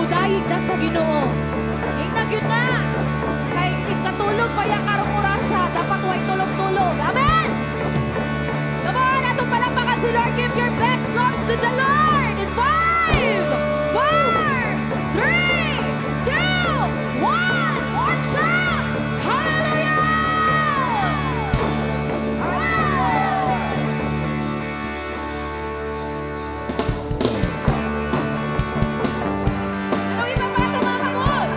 dayig na sa Ginoo. Ingnag yun na. Kay ikatulog pa yung karong orasa, dapat way tulog-tulog. Amen! Come on, atong palampakan si Lord. Give your best props to the Lord. In 5, 4, 3, 2, 1. One shot! Hallelujah! Anong iba pa ito, mga kamot?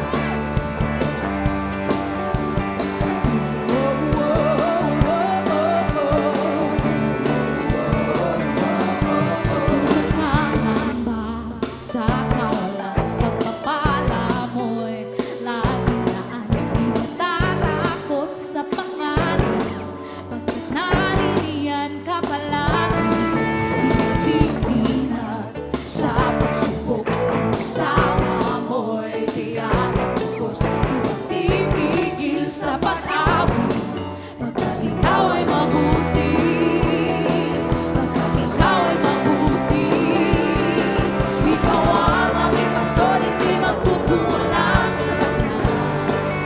Nangamba sa kawalan, pagpapala mo'y laging naan. Di matatakot sa panganib, pagkat naririyan ka palagi. Di matinag sa pagsubok, ang kasama mo'y tiyak at tugos. Di mapipigil sa pag-awit, pagkat ikaw ay mabuti. Pagkat ikaw ay mabuti. Ikaw ang aming pastor, hindi magkukulang sa kanya.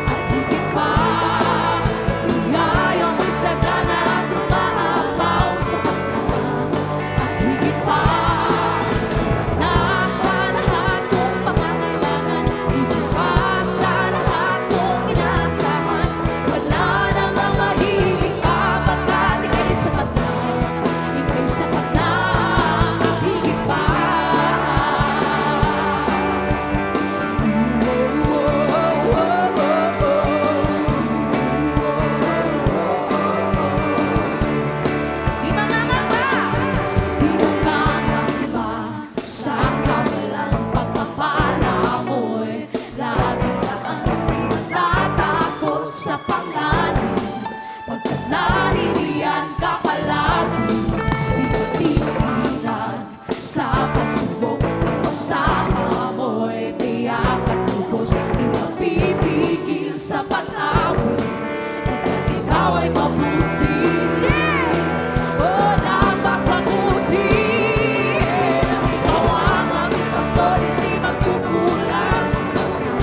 At higit pa, biyaya mo'y sagana at umaapaw sa kanya. At higit pa, nasa lahat mong pangangailangan, higit pa sa lahat mong inaasahan. Wala namang mahilig pa, pagkat ika'y sapat na. Ika'y sapat na, at higit pa. Di mangangamba, di mangangamba sa kawalan, pagpapala mo'y laging daan. Di matatakot sa panganib, pagkat naririyan ka palagi. Di matigilan sa pagsubok, ang kasama mo'y tiyak at lubos. Di mapipigil sa pag-awit, pagkat ikaw ay mabuti. Oh, napakabuti. Ikaw ang aming pastor, hindi magkukulang sa kanya.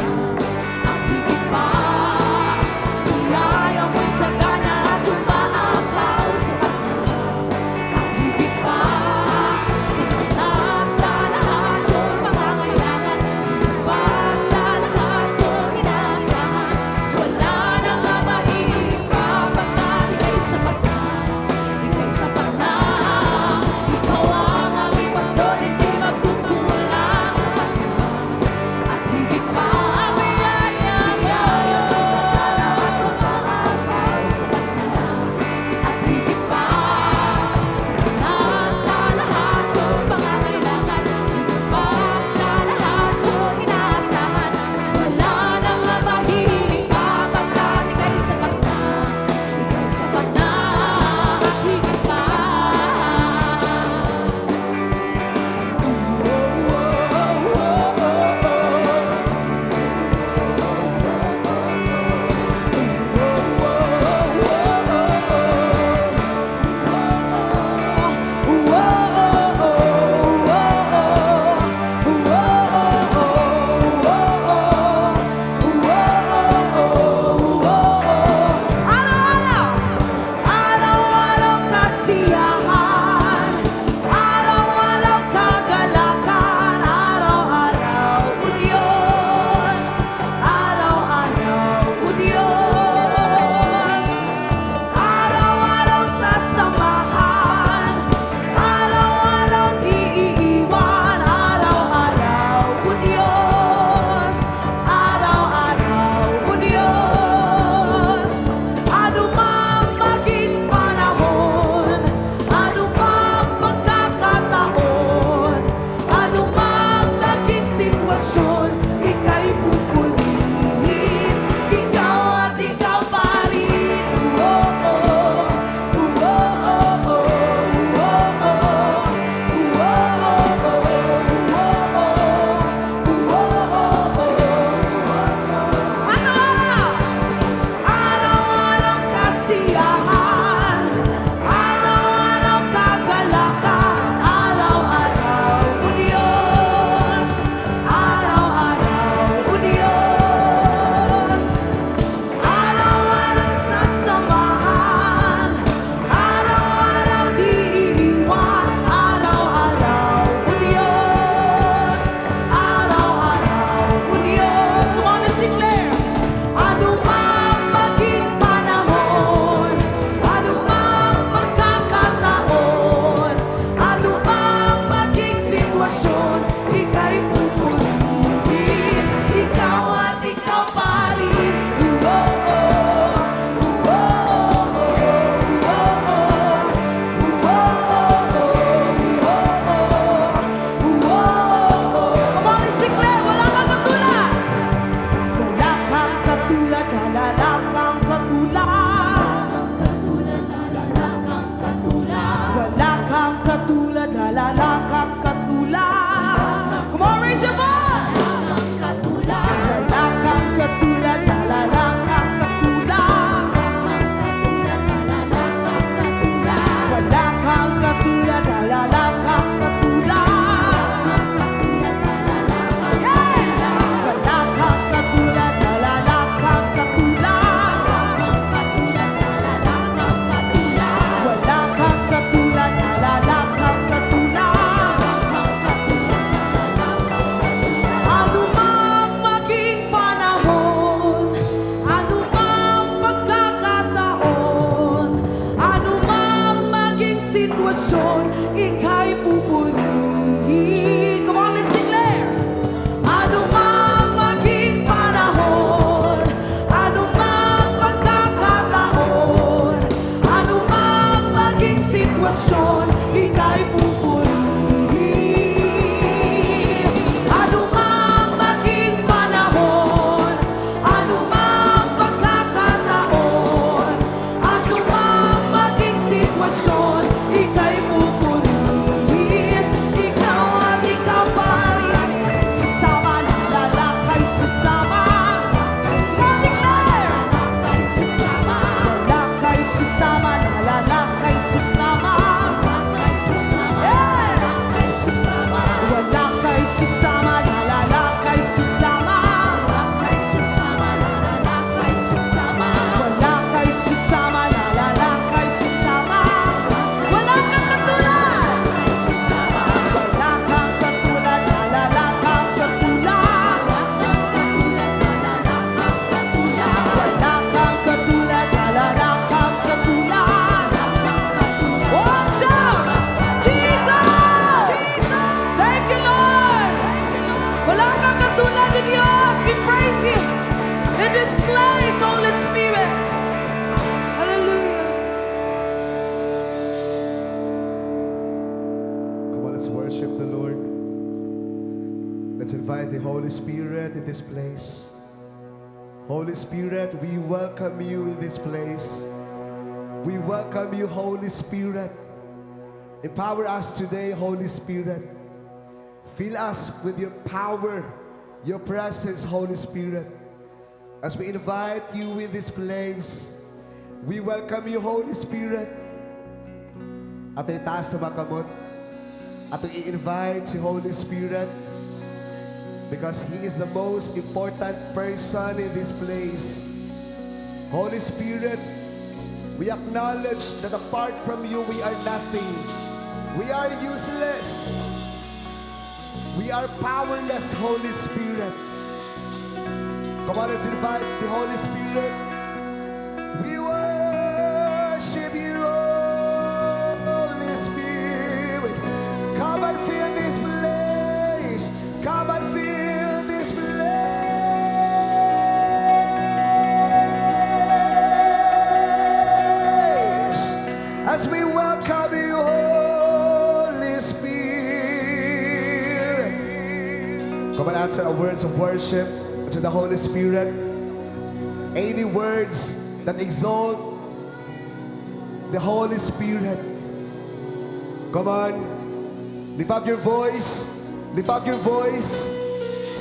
At higit pa, biyaya sitwasyon, ika'y pupurihin. Come on, let's declare. Ano mang maging panahon, ano mang pagkakataon, ano mang maging sitwasyon, ika'y pupurihin. Ano mang maging panahon, ano mang pagkakataon, ano mang maging sitwasyon, ika'y pupurihin. Ikaw at ikaw pa rin, susama, lalakay, susama. Declare! Lalakay, susama, lalakay, susama. Yeah! Lalakay, susama, lalakay, susama. Lalakay, susama, lalakay, susama. Wala kang katulad. Wala kang katulad, wala kang katulad. Wala kang katulad, wala kang katulad. One shout! Jesus! Thank you, Lord! Wala kang katulad in Diyos. We praise you in this place, Holy Spirit. Hallelujah. Come on, let's worship the Lord. Let's invite the Holy Spirit in this place. Holy Spirit, we welcome you in this place. We welcome you, Holy Spirit. Empower us today, Holy Spirit. Fill us with your power, your presence, Holy Spirit. As we invite you in this place, we welcome you, Holy Spirit. At itaas na mga kamot. At i-invite si Holy Spirit because He is the most important person in this place. Holy Spirit, we acknowledge that apart from you, we are nothing. We are useless. We are powerless, Holy Spirit. Come on, let's invite the Holy Spirit. We worship you, Holy Spirit. Come and fill this place. Come and fill this place. As we welcome you, Holy Spirit. Come and answer our words of worship to the Holy Spirit. Any words that exalt the Holy Spirit. Come on, lift up your voice. Lift up your voice.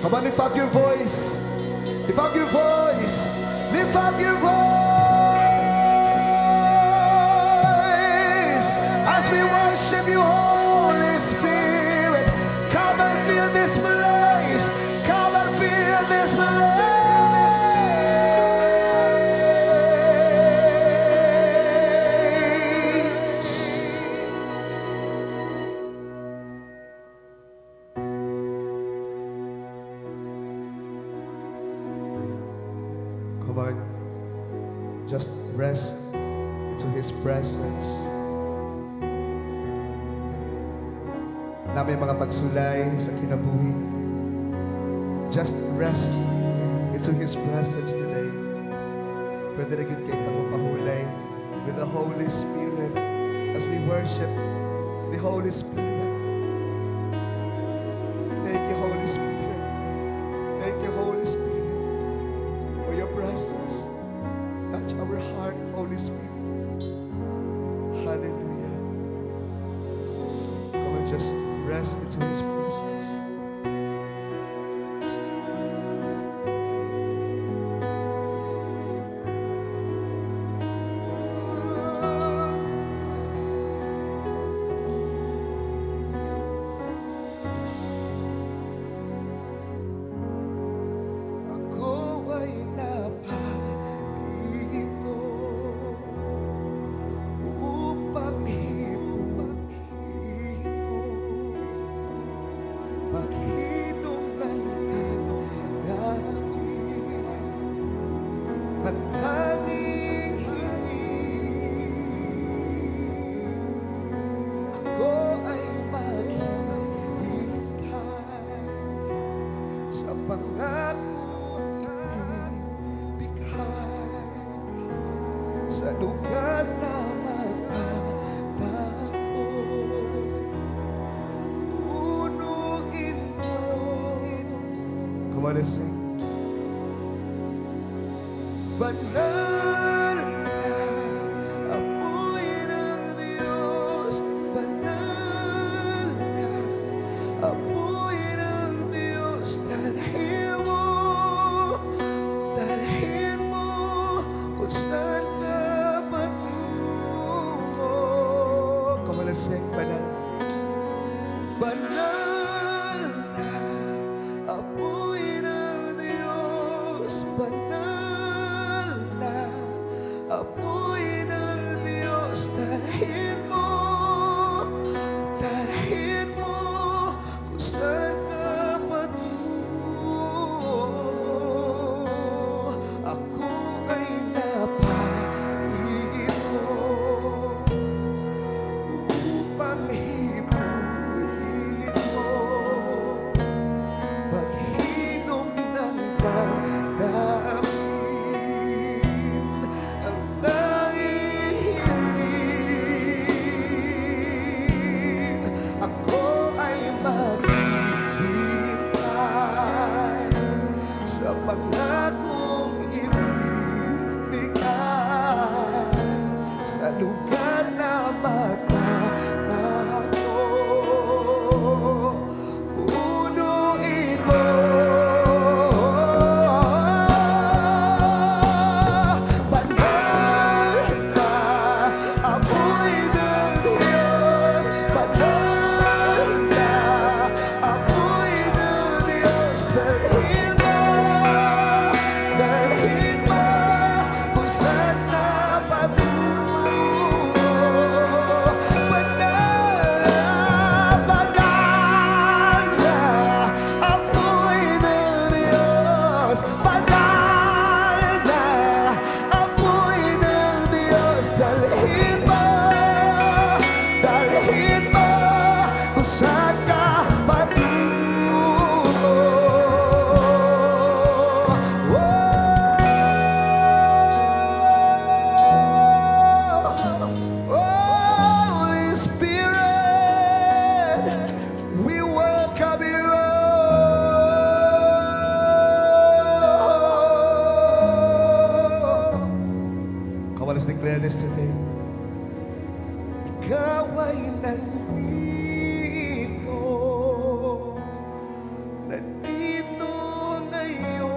Come on, lift up your voice. Lift up your voice. Lift up your voice. As we worship you, Holy Spirit. Come and fill this place. Come and fill this place. Come on, just rest into His presence. Na may mga pagsulay sa kinabuhi. Just rest into His presence today. Pwede rin kayo pahulay with the Holy Spirit as we worship the Holy Spirit. Thank you, Holy Spirit. Thank you, Holy Spirit, for your presence. Touch our heart, Holy Spirit. Hallelujah. Come on, just rest into His presence. Ako ay naparito upang sa lugar na magtatapo. Punuin mo. Come on, let's sing. Banal na apoy ng Diyos, banal na apoy ng Diyos, dalhin mo kung saan ka patungo. Come on, let's sing. Banal, banal na apoy ng Diyos, banal na apoy ng Diyos, dalhin mo kung saan ka patungo. Ako ay napahigit mo upang hipuin mo. Paghinom ng damdamin ang nahihiling. Ako ay maghihintay sa pangakong ibibigay sa lugar na magtatapo. Punuin mo. Banal na apoy ng Diyos, banal na apoy ng Diyos, dalhin mo kung saan ka patungo. Banal na apoy ng Diyos, banal na apoy ng Diyos, dalhin mo kung saan ka patungo. Holy Spirit, we welcome you. Come on, let's declare this today. Ikaw ay nandito ngayon.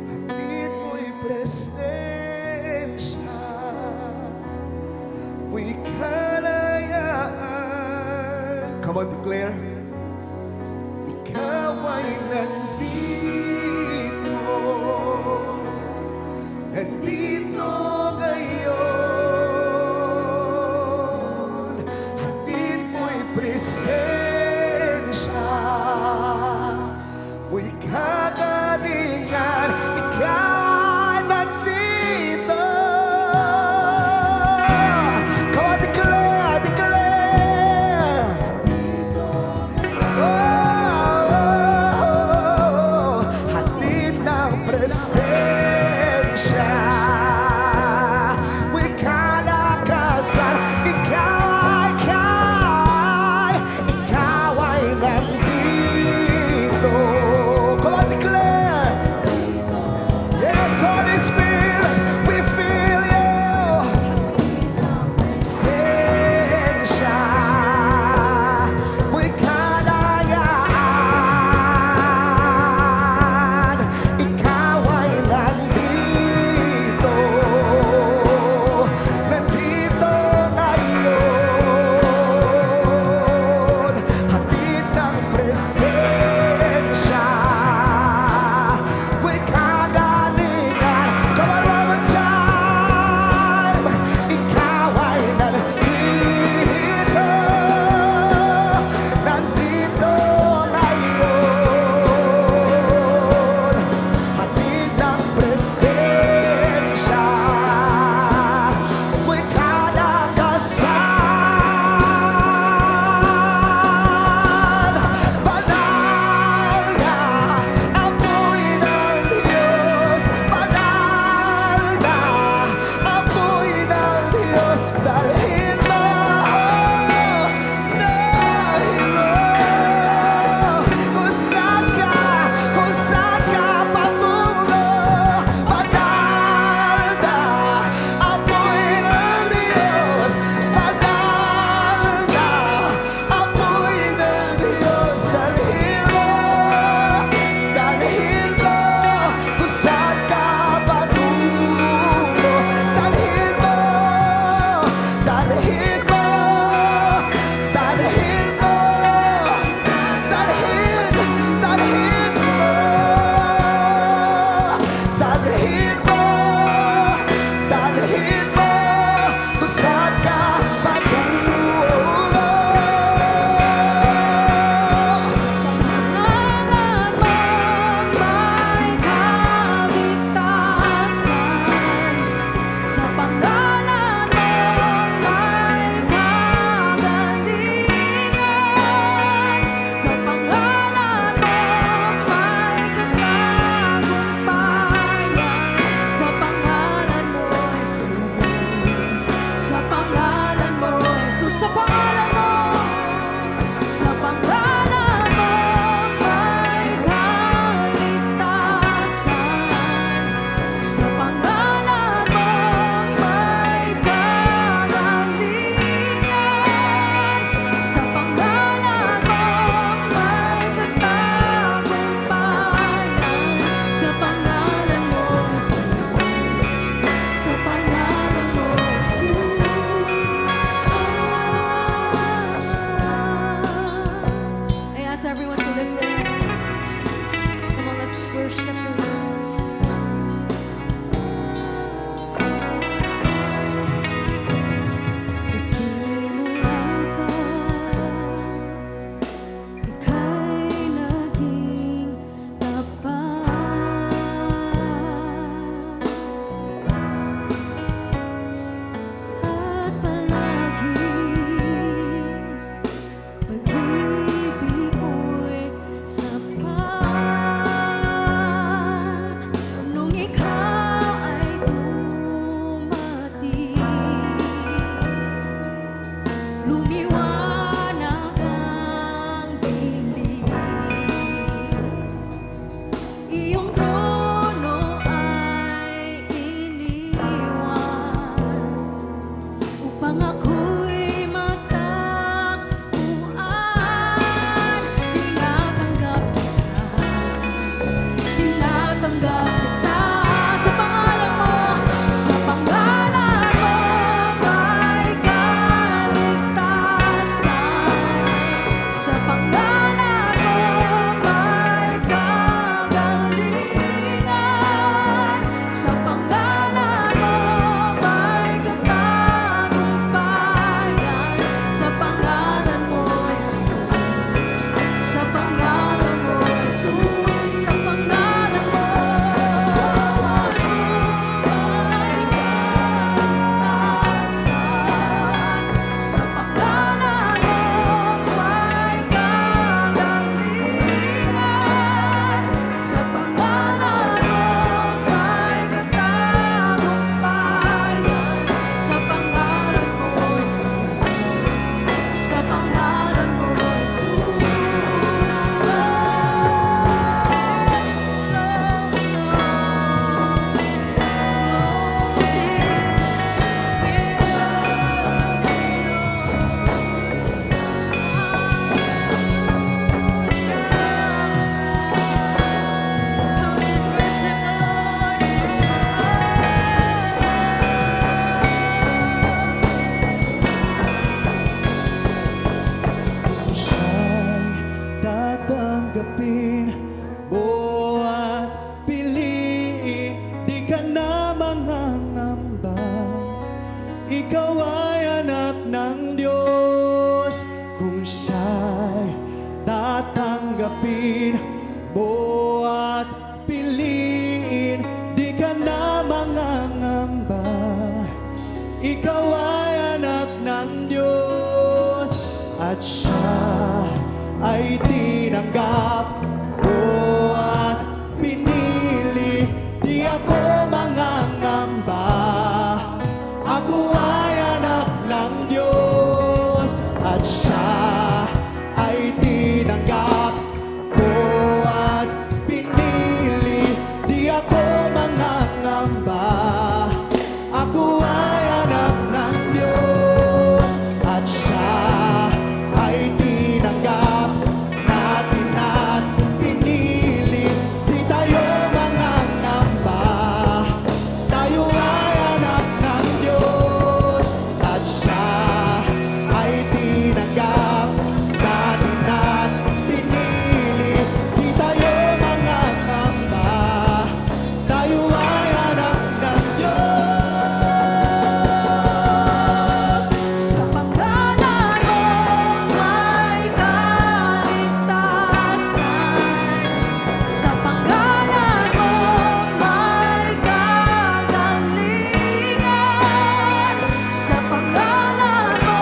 Hatid mo'y presensya, mo'y kalayaan. Come on, declare. Ikaw ay nandito ngayon. Hatid mo'y presensya, mo'y kagalingan. Ikaw nandito. Come on, declare, declare. Hatid ng presensya, mo'y kalakasan. Ikaw ay nandito. Come on, declare. Yes, Holy Spirit, we feel you. Presensya, mo'y kalayaan. Ikaw ay nandito. Nandito ngayon. Hatid ng presensya, mo'y kagalingan. Come on, one more time. Ikaw ay nandito. Nandito ngayon. Hatid ng presensya, mo'y kalakasan. Banal na apoy ng Diyos, banal ikaw ay anak ng Diyos. Kung siya'y tatanggapin mo at piliin, di ka na mangangamba. Ikaw ay anak ng Diyos at siya ay tinanggap ko at pinili. Di ako mangangamba. Ako ay anak ng Diyos at siya ay tinanggap ko at pinili. Di ako mangangamba. Ako ay anak ng Diyos at siya ay tinanggap natin at pinili. Di tayo mangangamba. Tayo ay anak ng Diyos at siya ay tinanggap natin at pinili. Di tayo mangangamba. Tayo ay anak ng Diyos. Sa pangalan mo may kaligtasan. Sa pangalan mo may kagalingan. Sa pangalan mo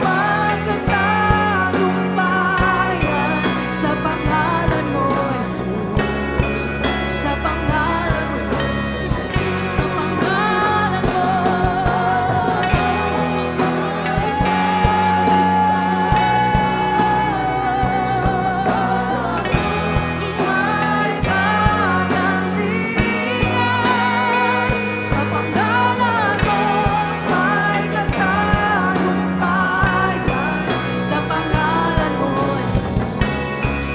may katagumpayan. Sa pangalan mo, Jesus. Sa pangalan mo, Jesus. Sa pangalan mo. May kagalingan. Sa pangalan mo may katagumpayan. Sa pangalan mo, Jesus.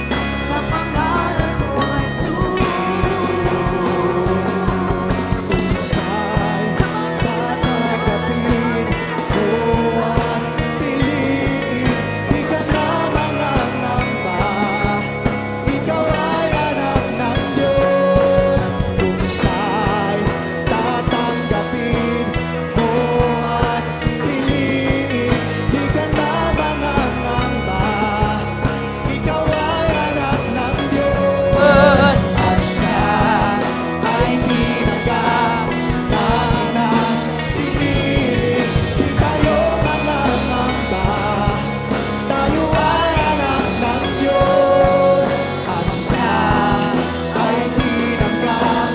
Sa pangalan mo, Jesus. Sa'y tatanggapin mo at piliin, di ka na mangangamba. Ikaw ay anak ng Diyos. Kung sa'y tatanggapin mo at piliin, di ka na mangangamba. Ikaw ay anak ng Diyos at siya ay tinanggap natin at pinili. Di tayo mangangamba. Tayo ay anak ng Diyos at siya ay tinanggap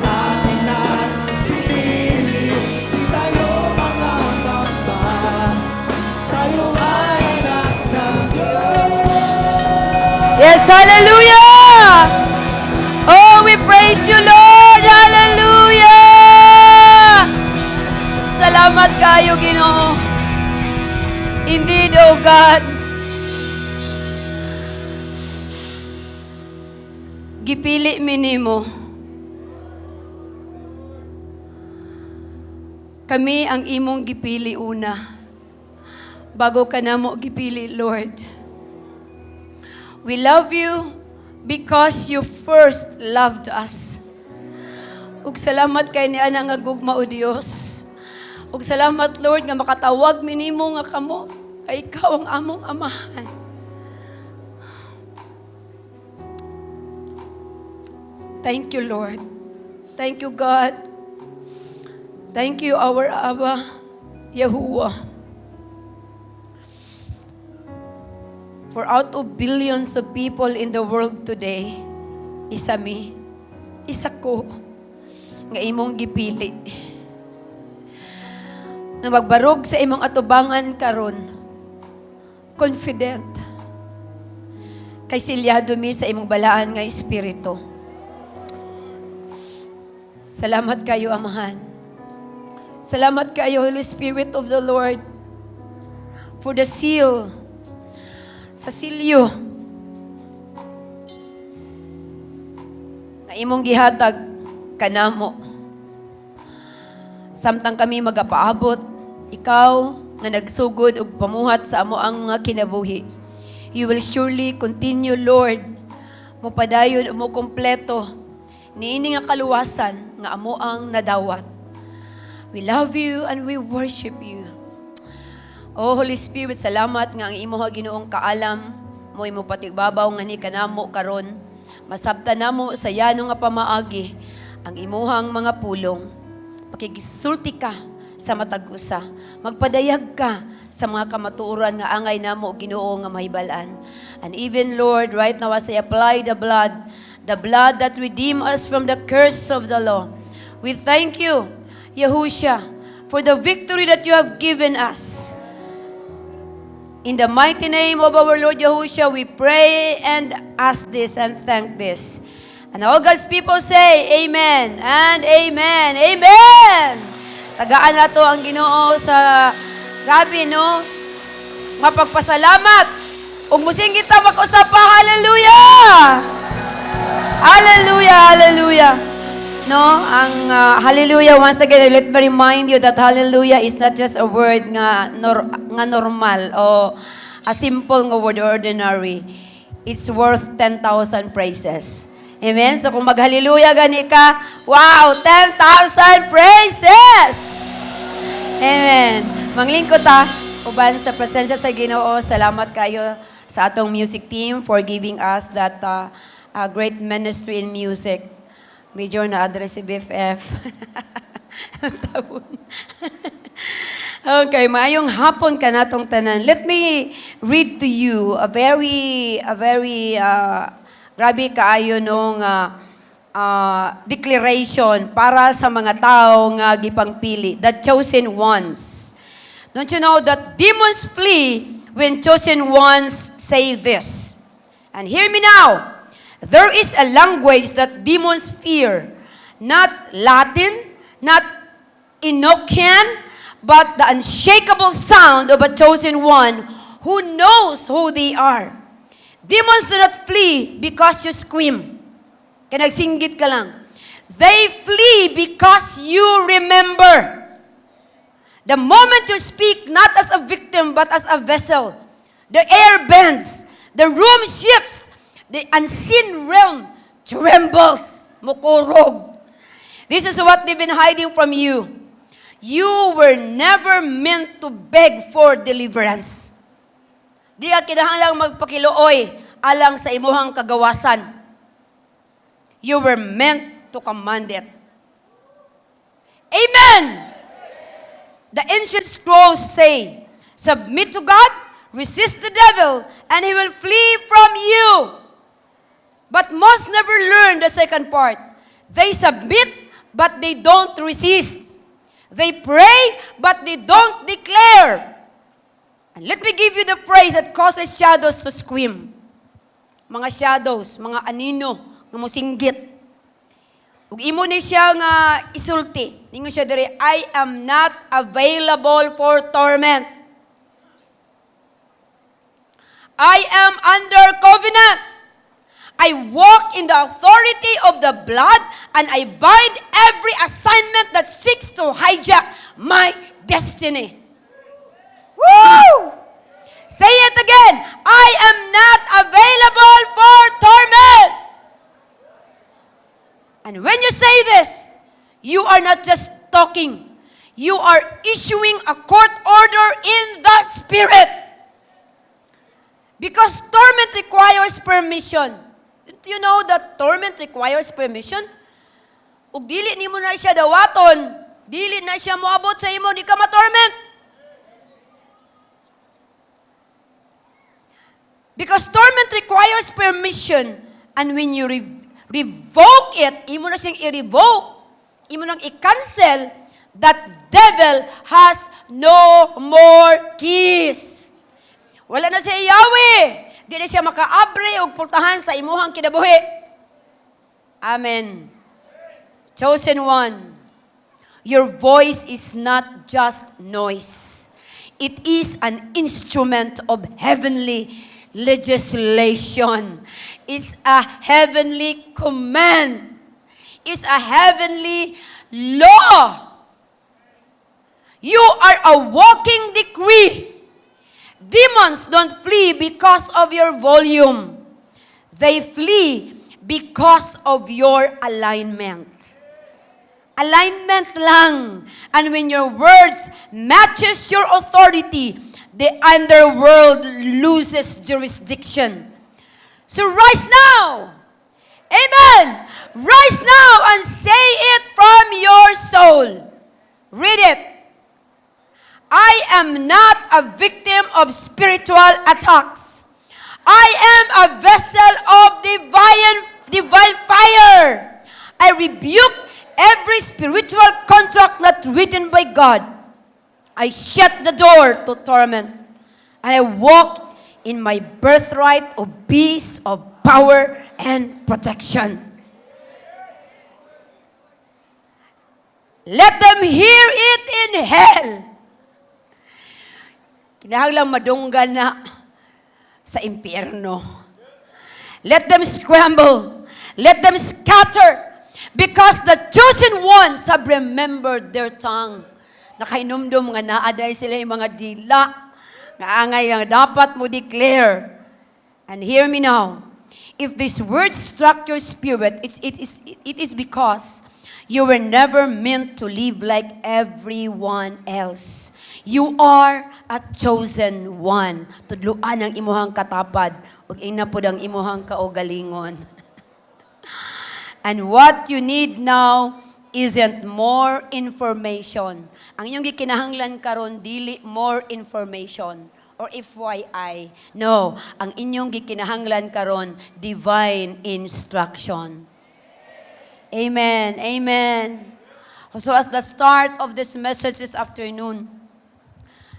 natin at pinili. Di tayo mangangamba. Tayo ay anak ng Diyos. Yes, hallelujah! Oh, we praise you, Lord! Hallelujah! Salamat kayo, Ginoo. Indeed, oh God. Gipili mi nimo. Kami ang imong gipili una. Bago ka namo gipili, Lord. We love you because you first loved us. Ug salamat kay ni ana nga gugma o Dios. Ug salamat Lord nga makatawag mi nimo nga kamo kay ikaw ang among amahan. Thank you Lord. Thank you God. Thank you our Abba Yahuwah. For out of billions of people in the world today, isa mi, isa ko, nga imong gipili. Na magbarog sa imong atubangan karon, confident, kay silyado mi sa imong balaan nga espiritu. Salamat kayo, Amahan. Salamat kayo, Holy Spirit of the Lord, for the seal, sa silyo na imong gihatag kanamo. Samtang kami magapaabot, ikaw nga nagsugod og pamuhat sa amo ang mga kinabuhi. You will surely continue, Lord, mo padayon o mo kompleto niini nga kaluwasan nga amo ang nadawat. We love you and we worship you. Oh, Holy Spirit, salamat nga ang imo ha Ginoong kaalam, mo imo patigbabaw nga ni kanamo karon. Masabta namo sa yano nga pamaagi ang imuhang mga pulong. Pakigisulti ka sa matag usa. Magpadayag ka sa mga kamatuoran nga angay namo Ginoo nga mahibalan. And even Lord, right now as I apply the blood that redeem us from the curse of the law. We thank you, Yahushua, for the victory that you have given us. In the mighty name of our Lord Yahushua, we pray and ask this and thank this. And all God's people say, Amen and Amen. Amen! Tagaan na to ang Ginoo sa grabe, no? Mapagpasalamat. Ug musing kita mag-usapa. Hallelujah! Hallelujah! Hallelujah! No, ang hallelujah, once again, let me remind you that hallelujah is not just a word nga normal o a simple nga word, ordinary. It's worth 10,000 praises. Amen? So kung mag-hallelujah gani ka, wow, 10,000 praises! Amen. Manglingkod ta, uban sa presensya sa Ginoo, salamat kayo sa atong music team for giving us that great ministry in music. Major na address si BFF. Okay, maayong hapon ka natong tanan. Let me read to you a very grabe kaayo nung declaration para sa mga tao nga gipangpili, the chosen ones. Don't you know that demons flee when chosen ones say this? And hear me now. There is a language that demons fear, not Latin, not Enochian, but the unshakable sound of a chosen one who knows who they are. Demons do not flee because you scream. Kaya nagsinggit ka lang. They flee because you remember. The moment you speak, not as a victim, but as a vessel, the air bends, the room shifts, the unseen realm trembles, mukurog. This is what they've been hiding from you. You were never meant to beg for deliverance. Di ka kinahanglang magpakilooy alang sa imuhang kagawasan. You were meant to command it. Amen! The ancient scrolls say, submit to God, resist the devil, and he will flee from you. But most never learn the second part. They submit, but they don't resist. They pray, but they don't declare. And let me give you the phrase that causes shadows to scream. Mga shadows, mga anino, nga musinggit. Ug imo ni siya nga isulti. Ningon siya diri, I am not available for torment. I am under covenant. I walk in the authority of the blood and I bind every assignment that seeks to hijack my destiny. Woo! Say it again. I am not available for torment. And when you say this, you are not just talking. You are issuing a court order in the spirit. Because torment requires permission. Do you know that torment requires permission? Ug dili nimo na siya dawaton, dili na siya moabot sa imo, di ka ma-torment. Because torment requires permission, and when you revoke it, imo na siyang i-revoke, imo nang i-cancel, that devil has no more keys. Wala na siya Yahweh. Di na siya makaabre o pultahan sa imuhang kinabuhi. Amen. Chosen one, your voice is not just noise. It is an instrument of heavenly legislation. It's a heavenly command. It's a heavenly law. You are a walking decree. Demons don't flee because of your volume. They flee because of your alignment. Alignment lang. And when your words matches your authority, the underworld loses jurisdiction. So rise now. Amen. Rise now and say it from your soul. Read it. I am not a victim of spiritual attacks. I am a vessel of divine fire. I rebuke every spiritual contract not written by God. I shut the door to torment. And I walk in my birthright of peace, of power, and protection. Let them hear it in hell. Kinahanglang madunggan na sa impyerno. Let them scramble. Let them scatter. Because the chosen ones have remembered their tongue. Nakainumdum nga naaday sila yung mga dila. Nga angay nga dapat mo declare. And hear me now. If this word struck your spirit, it is because you were never meant to live like everyone else. You are a chosen one. Tudluan ang imuhang katapad ug inapod ang imuhang kaugalingon. And what you need now isn't more information. Ang inyong gikinahanglan karon dili more information or FYI. No, ang inyong gikinahanglan karon divine instruction. Amen. Amen. So as the start of this message this afternoon,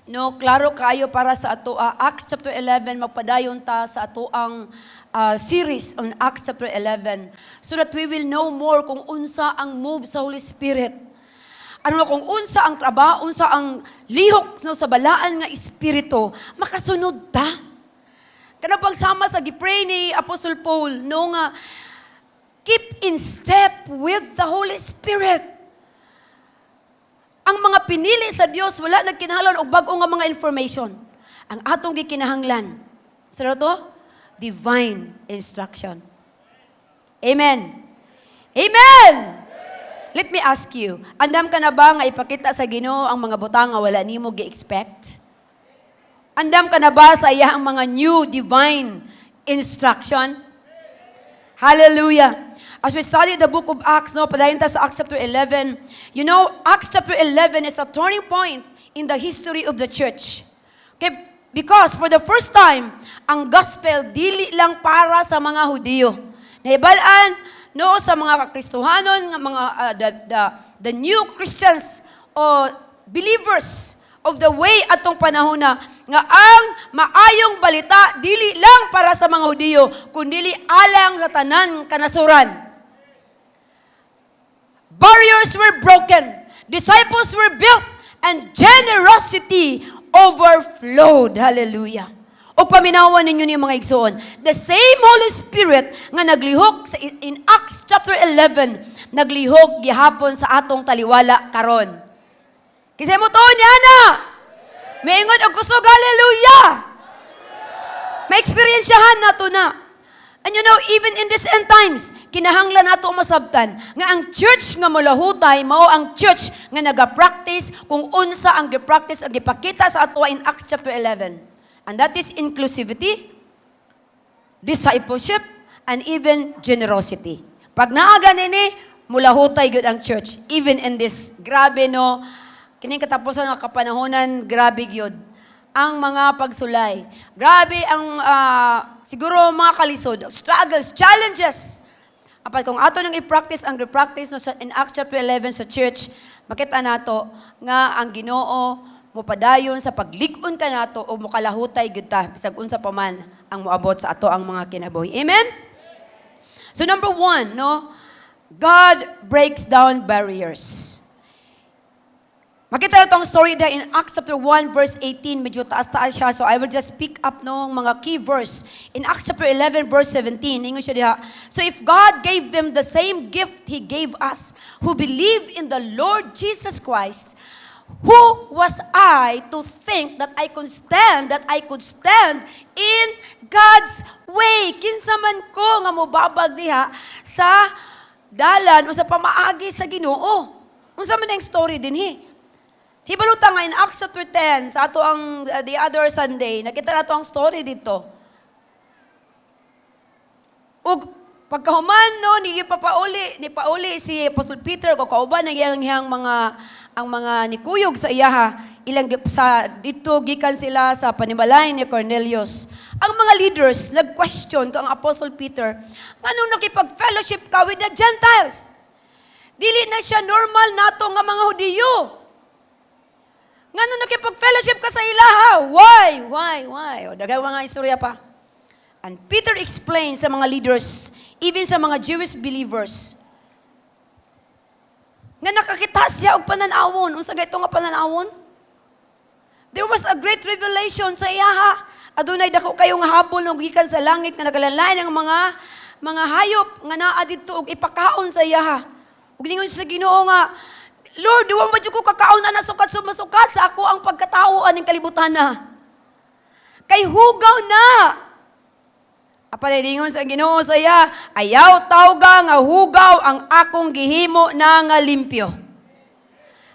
no, klaro kayo para sa ato Acts chapter 11 magpadayon ta sa ato ang series on Acts chapter 11 so that we will know more kung unsa ang move sa Holy Spirit. Ano kung unsa ang trabaho, unsa ang lihok no, sa balaan nga espiritu, makasunod ta. Kana pagsama sa gipray ni Apostle Paul no nga keep in step with the Holy Spirit. Ang mga pinili sa Dios wala nagkinahanglan og bag-o nga mga information. Ang atong gikinahanglan sa to divine instruction. Amen. Amen. Let me ask you, andam ka na ba nga ipakita sa Ginoo ang mga butang nga wala nimo gi-expect? Andam ka na ba sa iyang mga new divine instruction? Hallelujah. As we study the book of Acts, no, padayon ta sa Acts chapter 11, you know, Acts chapter 11 is a turning point in the history of the church. Okay? Because for the first time, ang gospel dili lang para sa mga Hudiyo. Nahibalaan, no, sa mga kakristohanon, mga the new Christians o believers of the way atong panahon na nga ang maayong balita dili lang para sa mga Hudiyo, kundi alang sa tanan kanasuran. Barriers were broken, disciples were built, and generosity overflowed. Hallelujah. O paminawan ninyo ni mga igsoon. The same Holy Spirit nga naglihok in Acts chapter 11, naglihok gihapon sa atong taliwala karon. Kasi mo to niya na. May ingon og kusog, hallelujah. May experiensyahan nato na. And you know, even in this end times, kinahanglan nato masabtan nga ang church nga molahutay mao ang church nga naga-practice kung unsa ang gi-practice ang gipakita sa ato in Acts chapter 11. And that is inclusivity, discipleship, and even generosity. Pag naaga nini, mulahutay gud ang church. Even in this grabe no, kining katapusan nga kapanahonan, grabe gyud ang mga pagsulay. Grabe ang siguro mga kalisod, struggles, challenges. Apat kung ato nang i-practice ang re-practice no, in Acts chapter 11 sa church, makita nato nga ang Ginoo mupadayon sa paglig-on ka nato o mukalahutay gyud ta bisag unsa pa man ang moabot sa ato ang mga kinabuhi. Amen. So number 1, no, God breaks down barriers. Makita na itong story there in Acts chapter 1 verse 18. Medyo taas-taas siya. So I will just pick up no mga key verse. In Acts chapter 11 verse 17. Ingon siya diha. So if God gave them the same gift He gave us, who believe in the Lord Jesus Christ, who was I to think that I could stand in God's way? Kinsa man ko nga mobabag diha sa dalan o sa pamaagi sa Ginoo. Unsa man ang story din Hibalutan nga in Acts chapter 10 sa ato ang the other Sunday, nakita nato ang story dito. Ug pagkahuman no ni pauli si Apostle Peter ko kauban ang iyang mga nikuyog sa iyaha ilang sa dito gikan sila sa panimalay ni Cornelius. Ang mga leaders nag-question kang Apostle Peter, nganong nakipag-fellowship ka with the Gentiles? Dili na siya normal nato nga mga Hudiyo. Nganong nakipag-fellowship ka sa ilaha? Why? O dagay mga istorya pa. And Peter explains sa mga leaders, even sa mga Jewish believers, nga nakakita siya og pananawon. Unsa gayto nga pananawon? There was a great revelation sa iyaha. Adunay dako kayo nga habol nga gikan sa langit nga nagalanlain ang mga hayop nga naa didto og ipakaon sa iyaha. Ug ningon sa Ginoo nga, Lord, duwa man jud ko kakaon na sukat sa ako ang pagkatao aning kalibutan na. Kay hugaw na. Apalingon sa Ginoo sa iya, ayaw tawga nga hugaw ang akong gihimo na nga limpyo.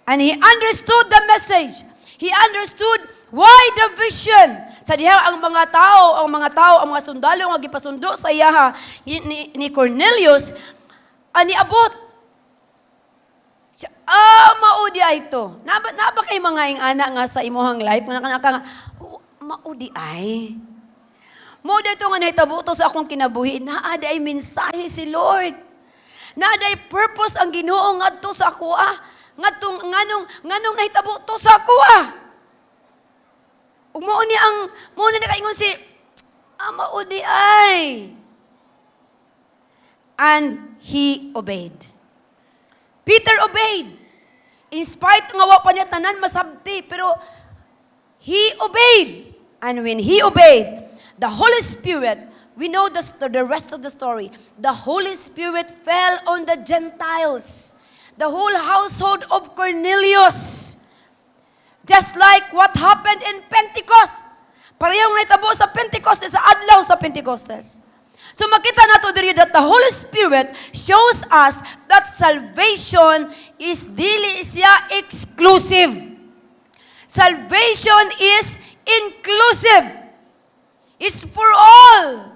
And he understood the message. He understood why the vision. Sa diha ang mga tao, ang mga sundalo nga gipasundo sa iya ni Cornelius, ani abot. Maudi ay ito. Naba kay mga ingana nga sa imuhang life, nga nga, maudi ay. Mo dito nga nahitabuto sa akong kinabuhi, naada ay mensahe si Lord. Naada ay purpose ang Ginoo ngadto sa ako nganong nahitabuto sa ako Ug mo na nakaingon si maudi ay. And he obeyed. Peter obeyed. In spite nga wa pa niya tanan masabti, pero he obeyed. And when he obeyed, the Holy Spirit, we know the rest of the story. The Holy Spirit fell on the Gentiles, the whole household of Cornelius. Just like what happened in Pentecost. Parehong naitabo sa Pentecost sa adlaw sa Pentecostes. So makita nato diri that the Holy Spirit shows us that salvation is dili siya exclusive. Salvation is inclusive. It's for all.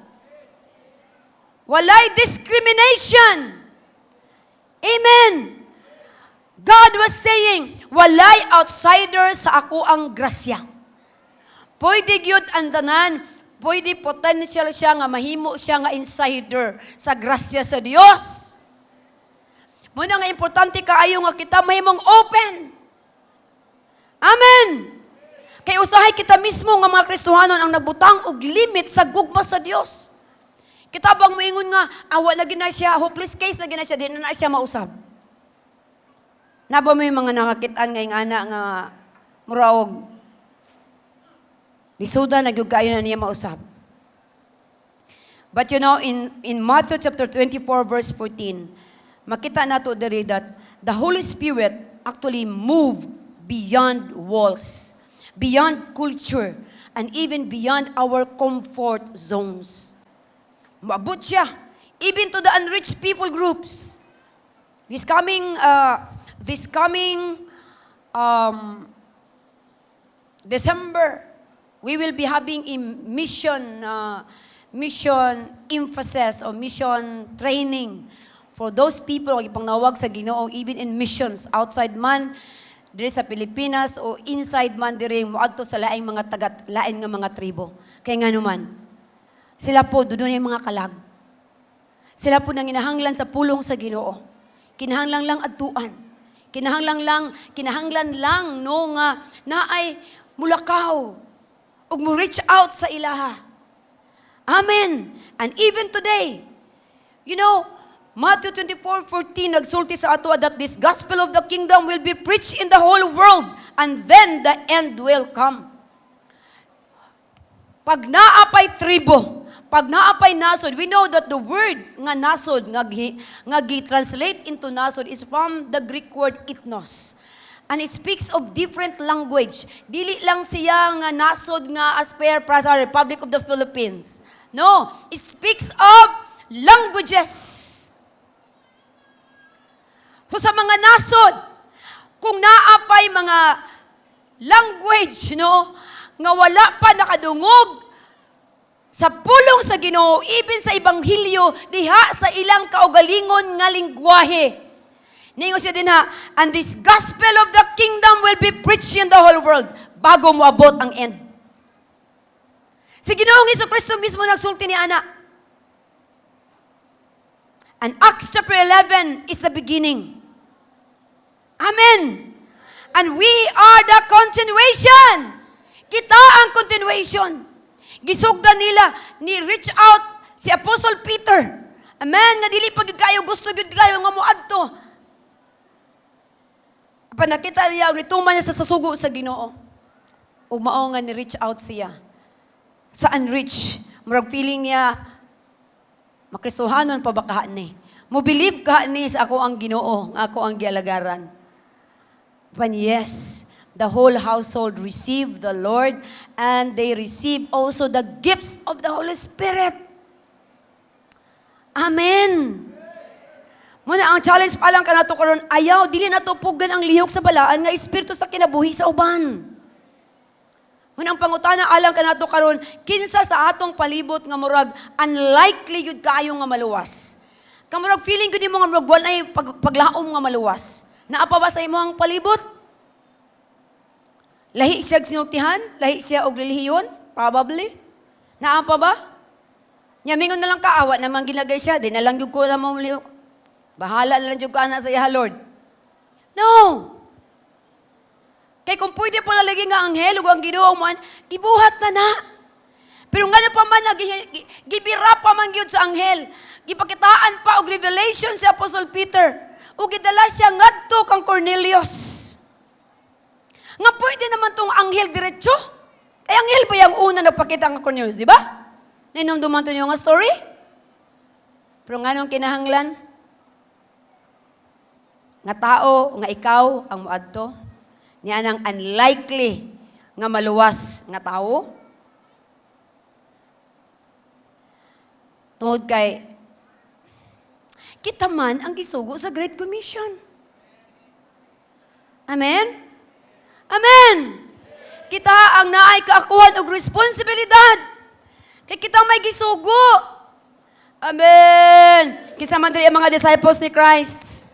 Walay discrimination. Amen. God was saying, walay outsider sa ako ang grasya. Pwede gyud ang tanan, pwede potential siya nga mahimo siya nga insider sa grasya sa Dios. Muna nga importante kaayo nga kita mahimong open. Amen. Kay usahay kita mismo nga mga Kristohanon ang nagbutang og limit sa gugma sa Dios. Kita bang moingon nga awa na gina siya, hopeless case na gina siya, di na siya mausab. Naba mo yung mga nakakitaan ngayong anak nga muraog. Lisuda, nagyugayo na niya mausap. But you know, in Matthew chapter 24, verse 14, makita nato diri that the Holy Spirit actually moved beyond walls, beyond culture, and even beyond our comfort zones. Maabot siya, even to the unreached people groups. This coming December, we will be having a mission emphasis or mission training for those people nga ipangnawag sa Ginoo even in missions outside man diri sa Pilipinas o inside man diri moadto sa laing mga lain nga mga tribo. Kay nganuman sila po dudon yung mga kalag. Sila po nang kinahanglan sa pulong sa Ginoo. Kinahanglan lang adtuan. Kinahanglan lang no nga naay mulakaw ug mo reach out sa ilaha. Amen. And even today, you know, Matthew 24:14 nagsulti sa ato that this gospel of the kingdom will be preached in the whole world and then the end will come. Pag naapay tribo, pag naapay nasod, we know that the word nga nasod, nga gi-translate into nasod is from the Greek word ethnos. And it speaks of different language. Dili lang siya nga nasod nga as per sa Republic of the Philippines. No, it speaks of languages. So sa mga nasod, kung naapay mga language, no, nga wala pa nakadungog sa pulong sa Ginoo, even sa Ebanghelyo, diha sa ilang kaugalingon nga lingwahe. Ningon siya din ha, and this gospel of the kingdom will be preached in the whole world bago moabot ang end. Si Ginoong Jesucristo mismo nagsulti ni Ana. And Acts chapter 11 is the beginning. Amen. And we are the continuation. Kita ang continuation. Gisugdan nila ni reach out si Apostle Peter. Amen. Nga dili pag kayo gusto gyud kayo nga moadto. Apan nakita niya og nituman niya sa sugo sa Ginoo. Ug mao nga ni reach out siya. Sa unreach, murag feeling niya makristohanon pa ba kaha ni? Mo believe ka ni sa ako ang Ginoo, nga ako ang gialagaran. But yes, the whole household received the Lord and they received also the gifts of the Holy Spirit. Amen. Muna ang challenge pa lang kanato karon, ayaw dili nato pugan ang lihok sa balaan nga espiritu sa kinabuhi sa uban. Muna ang pangutana alang kanato karon, kinsa sa atong palibot nga murag unlikely yun kaayo nga maluwas. Kamurag feeling ko di mo nga murag walay paglaom nga maluwas. Naapa ba sa imong palibot? Lahi siya sinultihan? Lahi siya og relihiyon? Probably. Naapa ba? Nyamingon na lang kaawa naman ginagay siya. Di na lang yung ko na mamuli. Bahala na lang yung kana sa iya, Lord. No! Kay kung pwede pala lagi nga anghel o ang Ginoo man, ibuhat na na. Pero nga na pa man, gibira pa man gyud sa anghel. Gipakitaan pa og revelation si Apostle Peter. O gidala siya ngadto kang Cornelius. Nga pwede naman tong anghel diretso. Ay anghel pa yung una nagpakita kang Cornelius, di ba? Ninumduman to niyo nga story. Pero nga nung kinahanglan, nga tao, nga ikaw ang muadto, niya nang unlikely nga maluwas nga tao. Tungod kay, kita man ang gisugo sa Great Commission. Amen? Amen! Kita ang naay kaakuhan og responsibilidad. Kay kita may gisugo. Amen! Kinsa man diri ang mga disciples ni Christ.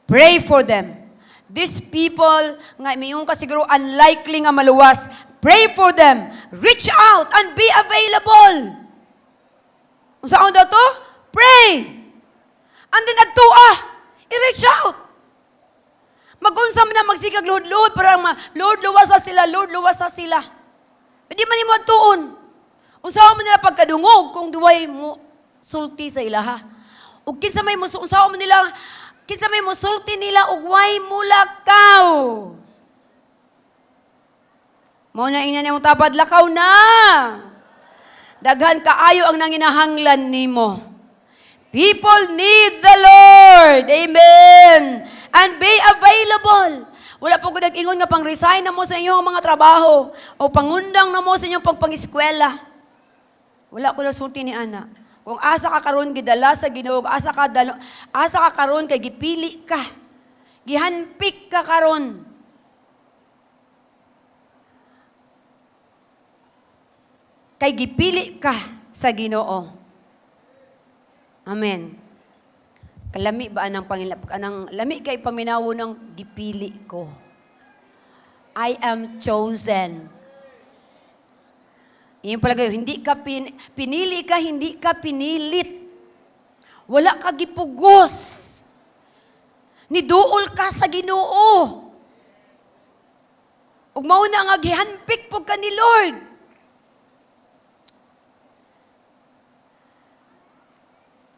Pray for them. These people, nga mayong ka siguro unlikely nga maluwas, pray for them. Reach out and be available. Kung saan daw to? Pray. And then i-reach out. Mag-unsa man na magsigag Lord, parang Lord, luwasa sila, Lord, luwasa sila. Hindi man mo tuon. Kung saan mo nila pagkadungog, kung duway mo sulti sa ilaha. O kinsa may mo, kung saan mo nila, kinsa may musulti nila ug way mulakaw. Mo na ingnan mo tapad lakaw na. Daghan kaayo ang nanginahanglan nimo. People need the Lord. Amen. And be available. Wala po ko nag-ingon nga pang-resign na mo sa inyong mga trabaho o pangundang na mo sa inyong pagpang-eskwela. Wala ko nasulti ni Ana. Kung asa ka karon gidala sa Ginoo, asa ka karon kay gipili ka. Gihanpik ka karon. Kay gipili ka sa Ginoo. Amen. Kalami ba anang lami kay paminawo ng gipili ko. I am chosen. Yung pala kayo, hindi ka pinili ka, hindi ka pinilit. Wala ka gipugos. Niduol ka sa Ginoo. Ug mao na nga gihanpik pug ka ni Lord.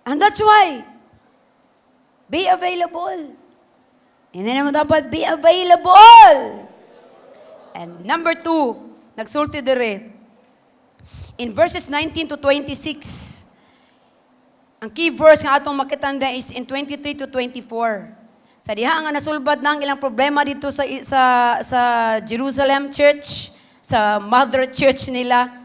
And that's why, be available. Hindi naman dapat be available. And number 2, nagsulti dire, in verses 19 to 26, ang key verse nga atong makitanda is in 23 to 24. Sa diha nga nasulbad ng ilang problema dito sa Jerusalem Church, sa mother church nila.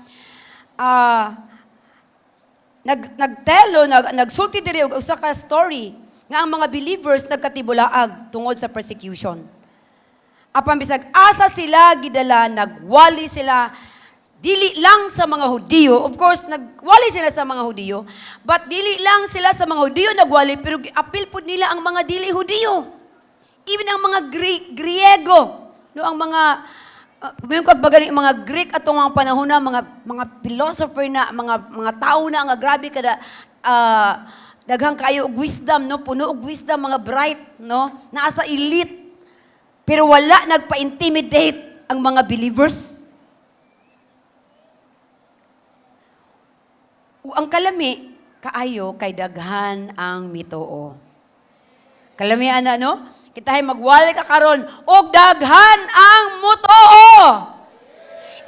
Nagsulti diri og usa ka story nga ang mga believers nagkatibulaag tungod sa persecution. Apan bisag asa sila gidala, nagwali sila dili lang sa mga Hudiyo. Of course, nagwali sila sa mga Hudiyo, but dili lang sila sa mga Hudiyo nagwali, pero apil po nila ang mga dili Hudiyo. Even ang mga Griego, no, ang mga yung kagbagani mga Greek atong mga panahon na mga philosopher na mga tao na nga grabe kada daghang kayo og wisdom, no, puno og wisdom, mga bright, no, naa sa elite. Pero wala nagpa-intimidate ang mga believers. Ang kalami, kaayo kay daghan ang mitoo. Kalami ana, no? Kitahay magwali ka karon og daghan ang motoo.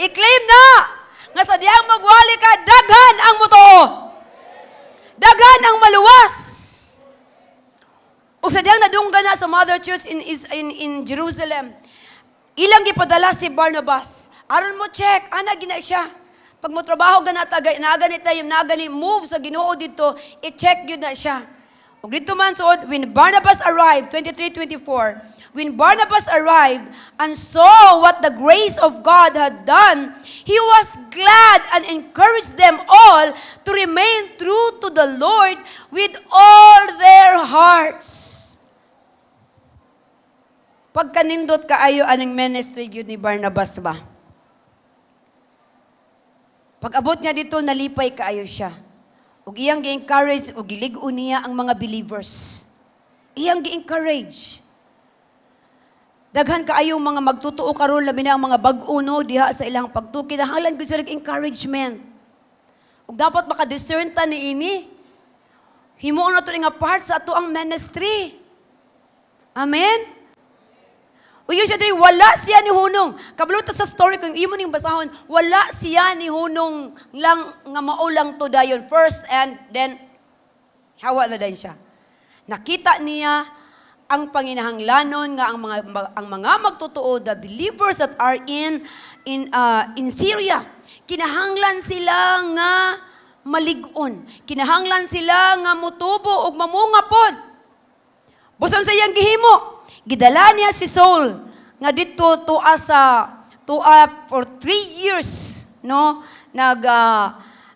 I-claim na nga sa diyang magwali ka, daghan ang motoo. Daghan ang maluwas. O sa diyang nadunggan na sa Mother Church in Jerusalem, ilang gipadala si Barnabas. Aron mo check, ana gina siya. Pag mo trabaho ganata, naganit tayo, nagani move sa Ginoo dito, i-check yun na siya. Ug dito man suod, when Barnabas arrived, 23:24, when Barnabas arrived and saw what the grace of God had done, he was glad and encouraged them all to remain true to the Lord with all their hearts. Pagkanindot kaayo aning ministry gyud ni Barnabas ba? Pag abot niya dito, nalipay kaayo siya. Ug iyang gi-encourage ug gilig-on niya ang mga believers. Iyang gi-encourage. Daghan kaayo mga magtutuo karon labi na ang mga bag-o no diha sa ilang pagtuki, kinahanglan gyud sila encouragement. Ug dapat maka-discern ta niini. Himuon na to nga part sa ato ang ministry. Amen. O yun siya diri, wala siya ni Hunong. Kabaluta sa story, kung imo ning basahon, wala siya ni Hunong lang nga maulang to dayon first and then hawa na dayon siya. Nakita niya ang panginahanglanon nga ang mga magtotoo, the believers that are in Syria. Kinahanglan sila nga malig-on. Kinahanglan sila nga mutubo ug mamunga pod. Buson sa iyang gihimo. Gidala niya si Saul nga dito tuwa for 3 years, no,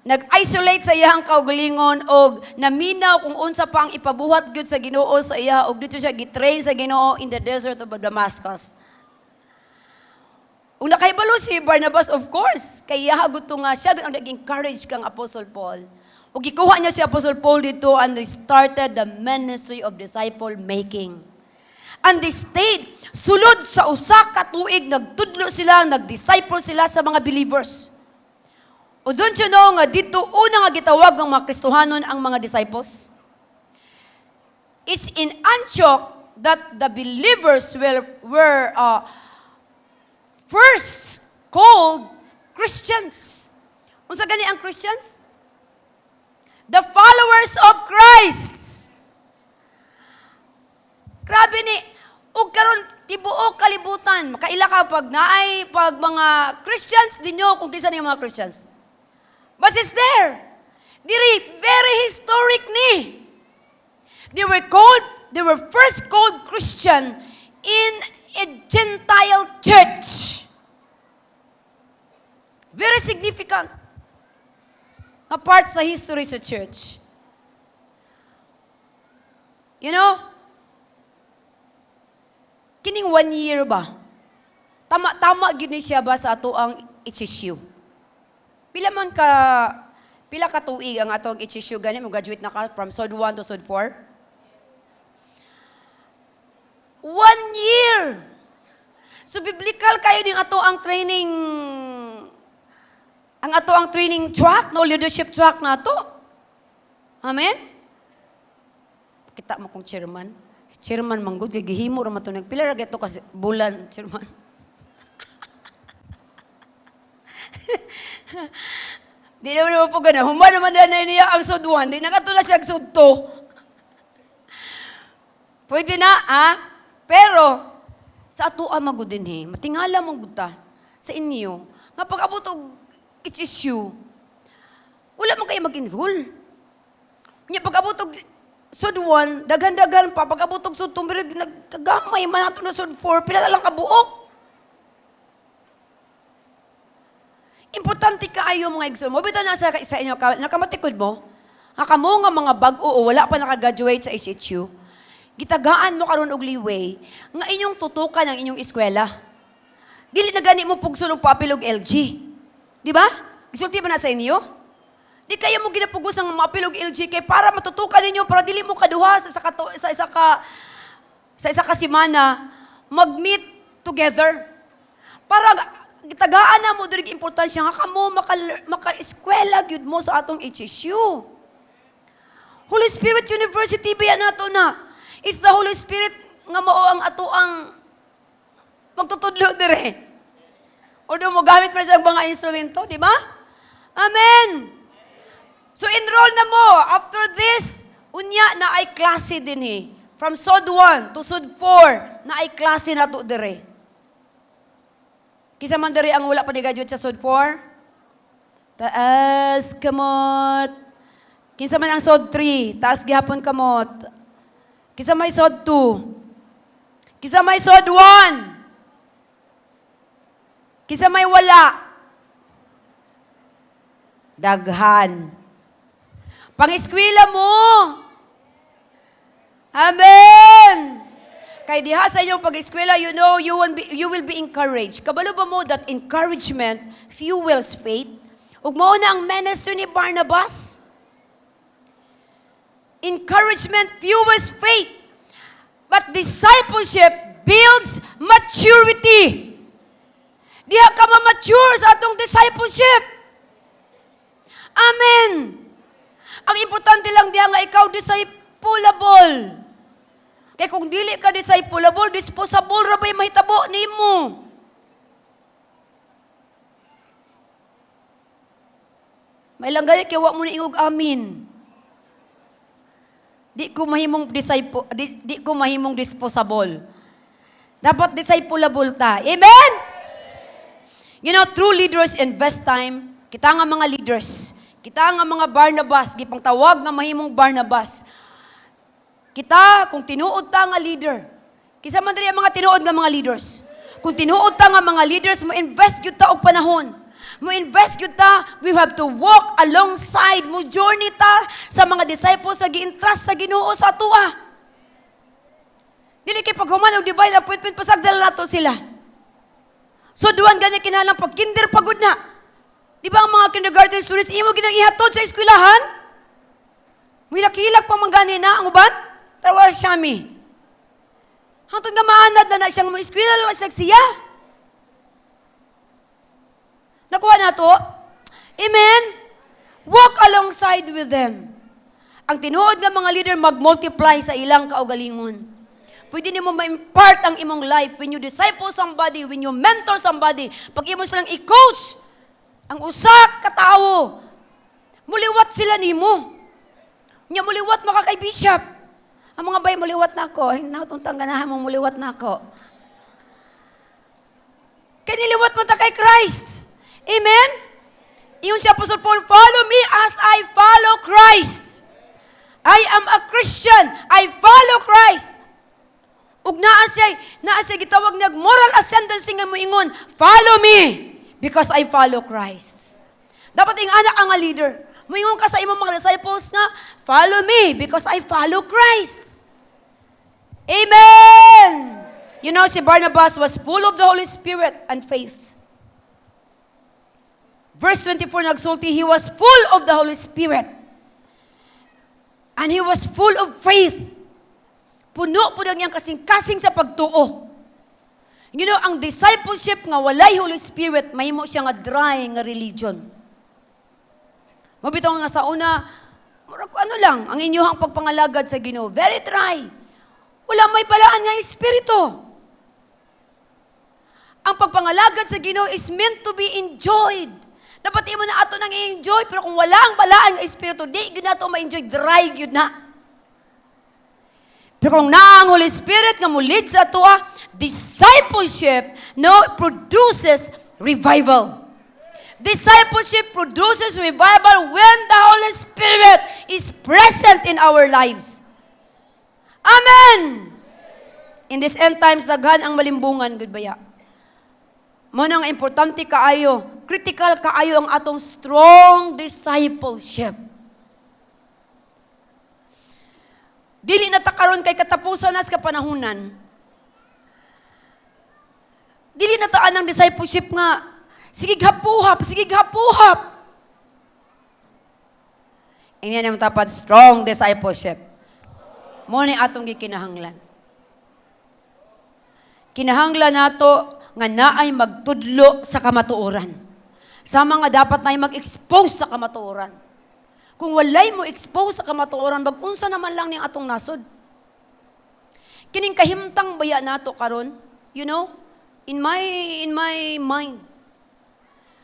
nag-isolate sa iyang kaugalingon og naminaw kung unsa pa ang ipabuhat gyud sa Ginoo sa iya og dito siya gitrain sa Ginoo in the desert of Damascus. Ug nakahibalo si Barnabas, of course, kay iya gusto nga siya ang nag-encourage kang Apostle Paul. Ug gikuha niya si Apostle Paul dito and they started the ministry of disciple making. And they stayed. Sulod sa usa ka tuig, nagtudlo sila, nag-disciple sila sa mga believers. O doon siya no, nga dito, una nga gitawag ng mga Kristohanon ang mga disciples. It's in Antioch that the believers were first called Christians. Unsa gani ang Christians? The followers of Christ. Grabe ni, ug karon tibuok kalibutan, makaila ka pag naay pag mga Christians dinyo kung kinsa ni mga Christians. But it's there. Diri very historic ni. They were first called Christian in a Gentile church. Very significant. A part sa history sa church. You know, kining 1 year ba? Tama gyud ni siya ba sa ato ang HSU? Pila ka tuig ang atong HSU gani mo graduate na ka from SOD 1 to SOD 4? 1 year. So biblical kayo ning ato ang training track, no, leadership track na to. Amen. Kita mo kung chairman. Chairman manggod, gihimo raman ito. Pila ra ito kasi bulan, chairman. Di naman po gana. Humba naman na niya ang sud 1. Di nakatula siya ang sud 2. Pwede na, Pero, sa ato magud din matingala mong guta sa inyo, nga pag-abot og HSU, wala man kayo mag-enroll. Nya pag-abot og sud 1, daghan-daghan pa, pag-abutog sud 2, pero nagkagamay man ato na sud 4, pila na lang kabuok. Importante kaayo mga igsoon. Mo bitaw na sa inyo, nakamatikod mo, kamo nga mga bag-o o wala pa nakagraduate sa SHU, gitagaan mo karon og liway, nga inyong tutukan ang inyong eskwela. Dili na gani mo pugson og papilog LG. Di ba? Gisulti ba na sa inyo? Di kayo mo ginapugos ang mapilog LG kay para matutukan ninyo para dili mo kaduha sa isa ka semana mag-meet together. Para gitagaan na mo diri importansya nga kamo maka-eskwela gyud mo sa atong HSU. Holy Spirit University ba yan nato na? It's the Holy Spirit nga mao ang ato ang magtutudlo dire. O do mo gamit pa siya ang mga instrumento, di ba? Amen! So enroll na mo. After this, unya na ay klase din eh. From SOD 1 to SOD 4, na ay klase na to dire. Kisa man dire ang wala pa ni-graduate sa SOD 4? Taas kamot. Kinsa man ang SOD 3, taas gihapon kamot. Kisa may SOD 2. Kisa may SOD 1. Kisa may wala. Daghan. Pang-eskwela mo. Amen. Kay diha sa inyong pag-eskwela, you know, you will be encouraged. Kabalo ba mo that encouragement fuels faith? Ug mao na ang ministry ni Barnabas. Encouragement fuels faith. But discipleship builds maturity. Diha ka ma-mature sa atong discipleship. Amen. Ang importante lang diha nga ikaw disciplable. Kaya kung dili ka disciplable, disposable ra ba'y mahitabo nimo. May lang ganit kaya wa mo na ingog amin. Di ko mahimong disposable. Dapat disciplable ta. Amen? You know, true leaders invest time. Kita nga mga leaders. Kita nga mga Barnabas. Gipang tawag nga mahimong Barnabas. Kita, kung tinuod ta nga leader. Kisa man diri ang mga tinuod nga mga leaders. Kung tinuod ta nga mga leaders, mo invest gyud ta og panahon. Mo invest gyud ta, we have to walk alongside, mo journey ta sa mga disciples sa gi-entrust sa Ginoo sa atoa. Dili kay paghuman og divine appointment pasagdal nato sila. So duwan gani kinahanglan pag kinder pagod na. Di ba ang mga kindergarten students imo ginang ihatod sa eskwelahan? Milak-hilak pa man gani na ang uban? Tawa siyami. Hangtod nga maanad na siyang mo eskwela lang siya. Nakuha na to? Amen? Walk alongside with them. Ang tinuod nga mga leader mag-multiply sa ilang kaugalingon. Pwede nimo ma-impart ang imong life when you disciple somebody, when you mentor somebody, pag imo silang i-coach, ang usak katao, muliwat sila nimo. Nya muliwat maka kay bishop. Ang mga bay muliwat na ako. Ay, natuntang ganahan mo muliwat na ako. Kaya niliwat mo ta kay Christ. Amen? Iyon si Apostle Paul, follow me as I follow Christ. I am a Christian. I follow Christ. Ug naa siya gitawag niyag moral ascendancy nga moingon, follow me because I follow Christ. Dapat ing anak ang leader. Moingon ka sa imong mga disciples nga, follow me because I follow Christ. Amen. You know, si Barnabas was full of the Holy Spirit and faith. Verse 24 nagsulti, he was full of the Holy Spirit. And he was full of faith. Puno po lang niyang kasing-kasing sa pagtuo. You know, ang discipleship nga walay Holy Spirit, mahimo siya nga dry nga religion. Mabitaw nga sa una, ano lang, ang inyong pagpangalagad sa Ginoo, very dry. Wala may balaan nga Espiritu. Ang pagpangalagad sa Ginoo is meant to be enjoyed. Dapat mo na ato nang i-enjoy, pero kung wala ang balaan nga Espiritu, di yun na ito ma-enjoy, dry yun na. Pero kung na ang Holy Spirit nga mulid sa ito, discipleship produces revival. Discipleship produces revival when the Holy Spirit is present in our lives. Amen! In this end times, daghan ang malimbungan, good baya. Mo nang importante kaayo, critical kaayo ang atong strong discipleship. Dili na ta karon kay katapusan nas kapanahunan. Dili na taan ang discipleship nga, sige hapuhap, sige hapuhap. Ini naman tapat strong discipleship. Mo ni atong gikinahanglan. Kinahanglan nato nga naay magtudlo sa kamatuoran. Sama nga dapat naay mag-expose sa kamatuoran. Kung walay mo expose sa kamatuoran, bagunsa naman lang ning atong nasod. Kining kahimtang baya nato karon, you know, in my mind,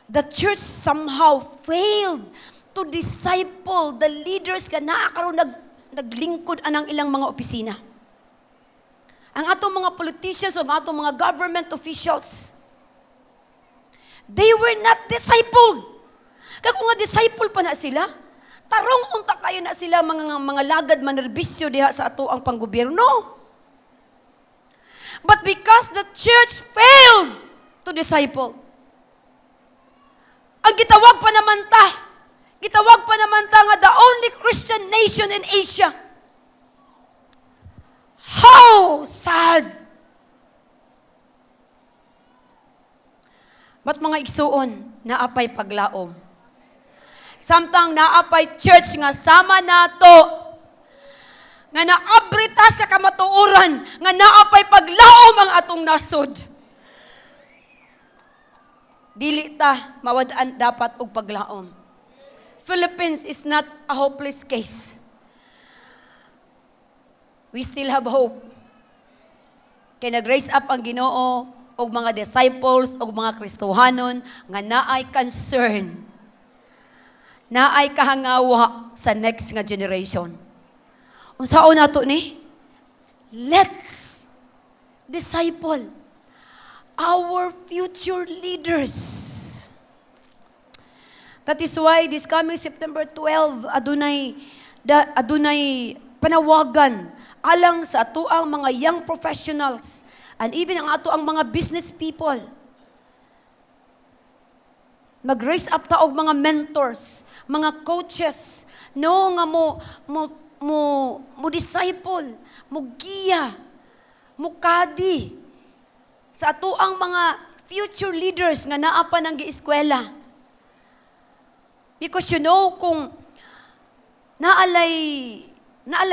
the church somehow failed to disciple the leaders nga naa karon naglingkod anang ilang mga opisina. Ang atong mga politicians o ang atong mga government officials, they were not discipled. Kaya kung nga disciple pa na sila, tarong unta kayo na sila mga lagad manerbisyo diha sa ato ang panggobyerno. But because the church failed to disciple, ang gitawag pa naman ta nga the only Christian nation in Asia. How sad! But mga igsuon, naapay paglaom. Samtang naapay church nga sama nato, nga naabrita sa kamatuoran, nga naapay paglaom ang atong nasod. Dili ta mawadaan dapat og paglaom. Philippines is not a hopeless case. We still have hope. Kaya nag-raise up ang Ginoo og mga disciples og mga Kristohanon nga naay concern, naay kahangawa sa next nga generation. Unsaon nato ni? Let's disciple our future leaders. That is why this coming September 12, adunay panawagan alang sa atoang mga young professionals and even ang atoang mga business people. Mag-raise up ta og mga mentors, mga coaches, no nga mo disciple, mo giya, mo kadi sa atoang mga future leaders nga naa pa nang gieskwela. Because you know, kung naalay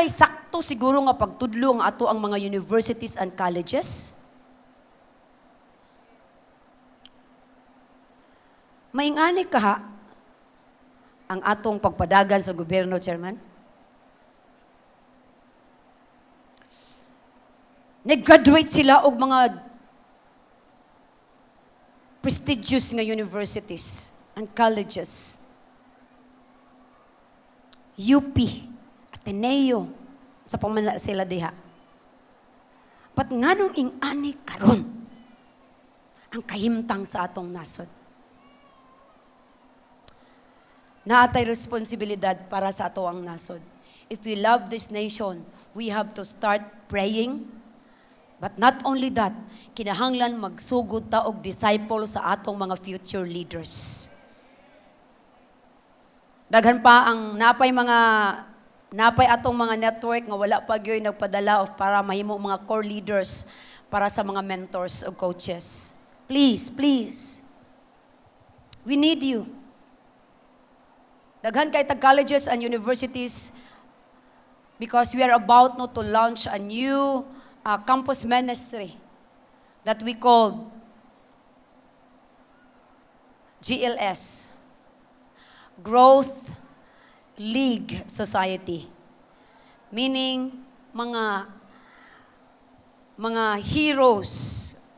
sakto siguro nga pagtudlo ang ato ang mga universities and colleges, maingani ka ang atong pagpadagan sa gobyerno, Chairman? Nag-graduate sila og mga prestigious nga universities and colleges. UP, Ateneo, sa pamana sila diha. Pat nganong ingani karon ang kahimtang sa atong nasod. Naatay responsibilidad para sa ato ang nasod. If we love this nation, we have to start praying. But not only that, kinahanglan magsugod ta og disciple sa atong mga future leaders. Daghan pa ang napay atong mga network nga wala pa gyoy nagpadala para mahimo mga core leaders para sa mga mentors o coaches. Please, please. We need you. Daghan kay tag colleges and universities because we are about to launch a new campus ministry that we call GLS, Growth League Society. Meaning, mga heroes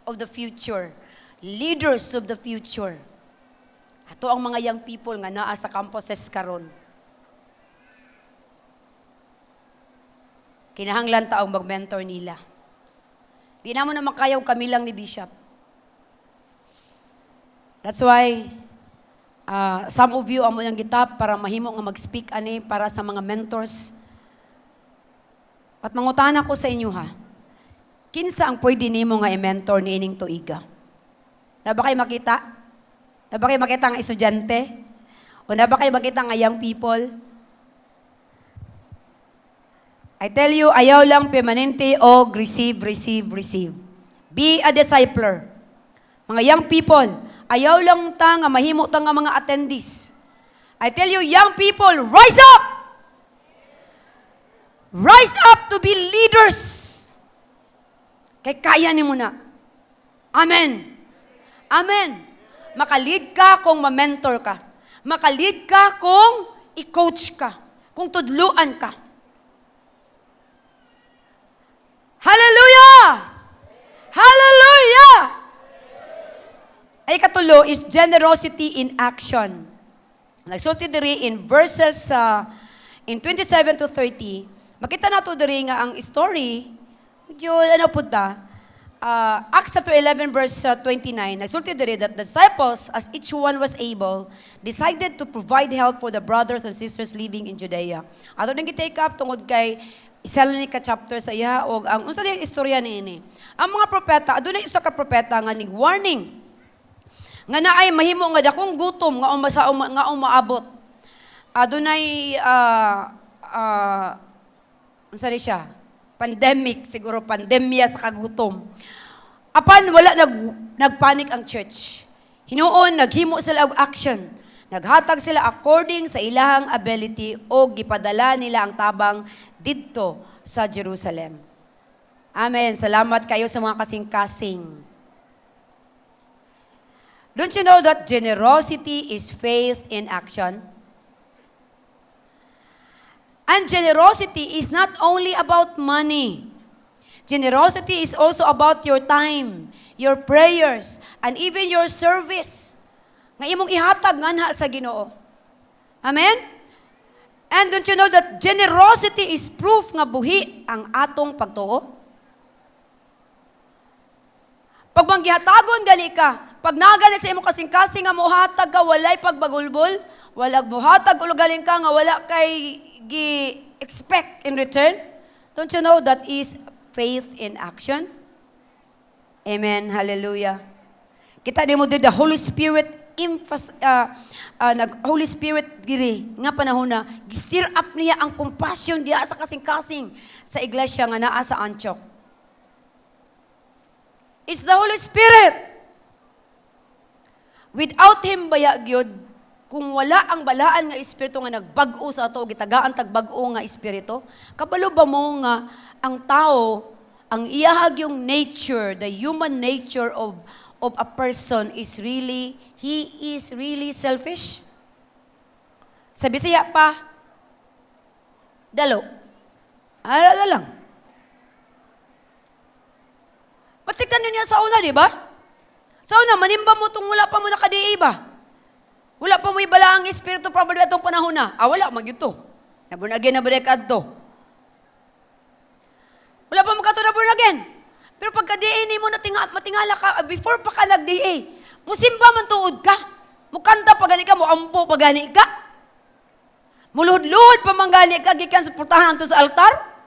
of the future, leaders of the future. Ato ang mga young people nga naa sa campuses karon. Kinahanglan taong mag-mentor nila. Di na mo na makayaw kami lang ni Bishop. That's why some of you amo yang gitap para mahimo nga mag-speak ani para sa mga mentors. At mangutana ko sa inyo ha, kinsa ang pwede nimo nga i-mentor ni ining tuiga? Na ba kayo makita? Na ba kayo makita nga estudyante? O na ba kayo makita nga young people? I tell you, ayaw lang permanente o receive, receive, receive. Be a discipler. Mga young people, ayaw lang ta nga mahimo ta nga mga attendees. I tell you, young people, rise up! Rise up to be leaders. Kay kaya ni mo na. Amen. Amen. Makalead ka kung ma-mentor ka. Makalead ka kung i-coach ka. Kung tudluan ka. Hallelujah! Hallelujah! Ay katulo is generosity in action. Nagsulti diri in verses in 27 to 30. Makita nato diri nga ang story. Medyo ano punta. Acts chapter 11 verse 29. Nagsulti diri that the disciples, as each one was able, decided to provide help for the brothers and sisters living in Judea. Ato nang gi-take up tungod kay Thessalonica chapter sa iya og ang unsa di istorya niini. Ang mga propeta, adunay usa ka propeta nga ning warning nga naay mahimo nga dakong gutom nga umaabot. Adunay unsa di siya? Pandemic, siguro pandemya sa kagutom. Apan wala nagpanik ang church. Hinuon naghimo sila og action. Naghatag sila according sa ilahang ability o gipadala nila ang tabang didto sa Jerusalem. Amen. Salamat kayo sa mga kasing-kasing. Don't you know that generosity is faith in action? And generosity is not only about money. Generosity is also about your time, your prayers, and even your service. Nga imong ihatag nganha sa Ginoo. Amen? And don't you know that generosity is proof nga buhi ang atong pagtuo? Pag manggihatagon gani ka, pag nagani sa imong kasing-kasing nga mohatag ka, walay pagbagulbol, walag mohatag ulo galing ka nga wala kay gi-expect in return. Don't you know that is faith in action? Amen. Hallelujah. Kita di mo din the Holy Spirit Holy Spirit diri nga panahon na gistir up niya ang compassion diya sa kasing-kasing sa iglesia nga naa sa Antioch. It's the Holy Spirit. Without Him baya gyud, kung wala ang balaan nga espiritu nga nagbag-o sa ato, gitagaan tagbag-o nga espiritu, kabalo ba mo nga ang tao, ang iyahag yung nature, the human nature of a person is really, he is really selfish? Sa Bisaya pa, dalo. Ala lang. Patikan niya sa una, di ba? Sa una, manimba mo itong wala pa mo nakadiiba ba? Wala pa mo ibala ang espiritu probably atong panahon na. Wala, magyuto. Nabunagin na balik adto. Wala pa makato na bunagin. Pero pagka-DA ni mo matingala ka, before pa ka nag-DA, musimba man tuod ka. Mukanta pa gani ka, muampo pa gani ka. Muluhod-luhod pa man gani ka, gikan sa putahan to sa altar.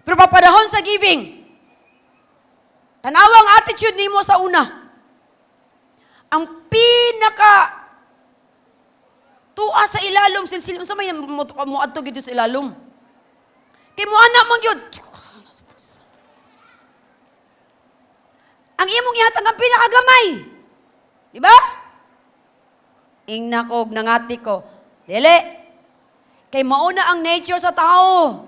Pero papadahon sa giving. Tanawang attitude ni mo sa una. Ang pinaka tuwa sa ilalom, sinsil, unsa may mo adto gid sa ilalom. Kay mo anak man gyud. Ang imong ihatag ang pinakagamay. Di ba? Ingna ko, nangati ko. Dili. Kay mauna ang nature sa tao.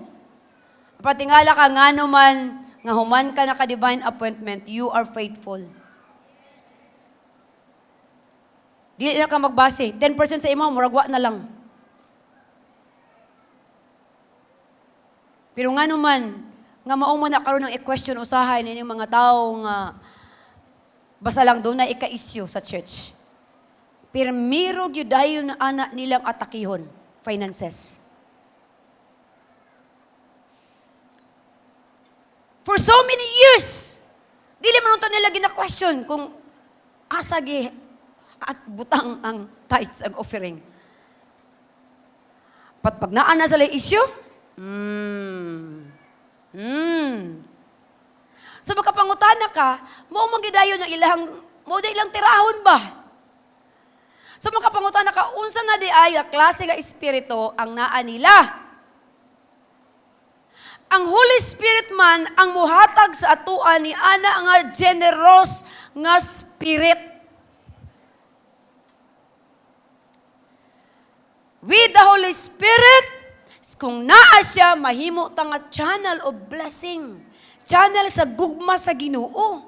Patingala ka nga naman, nga human ka na ka-divine appointment, you are faithful. Di na ka magbase. 10% sa imo, muragwa na lang. Pero nga naman, nga maong man na karoon ng i-question usahay ninyong mga tao nga basta lang doon na ika-issue sa church. Pero mirog yun dahil na anak nilang atakihon, finances. For so many years, dili man unta nila gina-question kung asagi at butang ang tithes ag offering. Pag naana sa issue, So makapangutana ka, mo magidayon ng ilang tirahon ba? So makapangutana ka, unsa na di ay klase nga espiritu ang naa nila? Ang Holy Spirit man ang muhatag sa atuan ni ana nga generous nga spirit. With the Holy Spirit, kung naa siya, mahimo ta nga channel of blessing. Channel sa gugma sa Ginoo.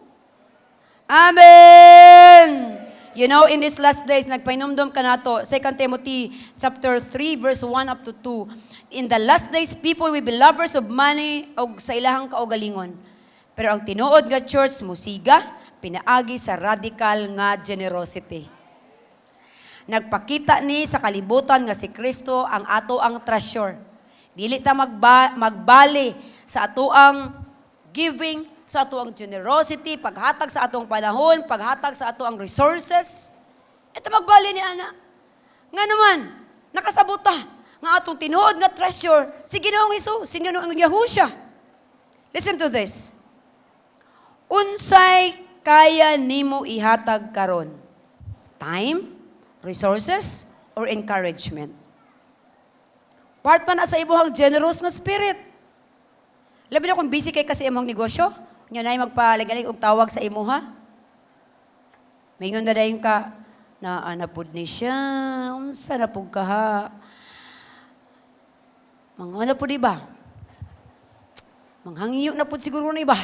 Amen! You know, in these last days, nagpainumdum ka nato, 2 Timothy chapter 3, verse 1 up to 2. In the last days, people will be lovers of money o sa ilahang kaugalingon. Pero ang tinuod nga church, musiga, pinaagi sa radical nga generosity. Nagpakita ni sa kalibutan nga si Kristo ang ato ang treasure. Dili ta magbali sa ato ang giving, sa ato ang generosity, paghatag sa atong panahon, paghatag sa ato ang resources. Ito magbali ni ana. Nga naman, nakasabuta nga atong tinuod nga treasure si Ginoong Hesus, si Ginoong Yahusha. Listen to this. Unsay kaya nimo ihatag karon? Time, resources, or encouragement? Part pa na sa imuhang generous nga spirit. Labi na kung busy kay kasi imong negosyo, nya nay magpalagali og tawag sa imuha. Mingon na dayon ka na anapod ni siya, unsa na pud ka ha? Mga na pud iba. Manghangiyo na pud siguro na iba.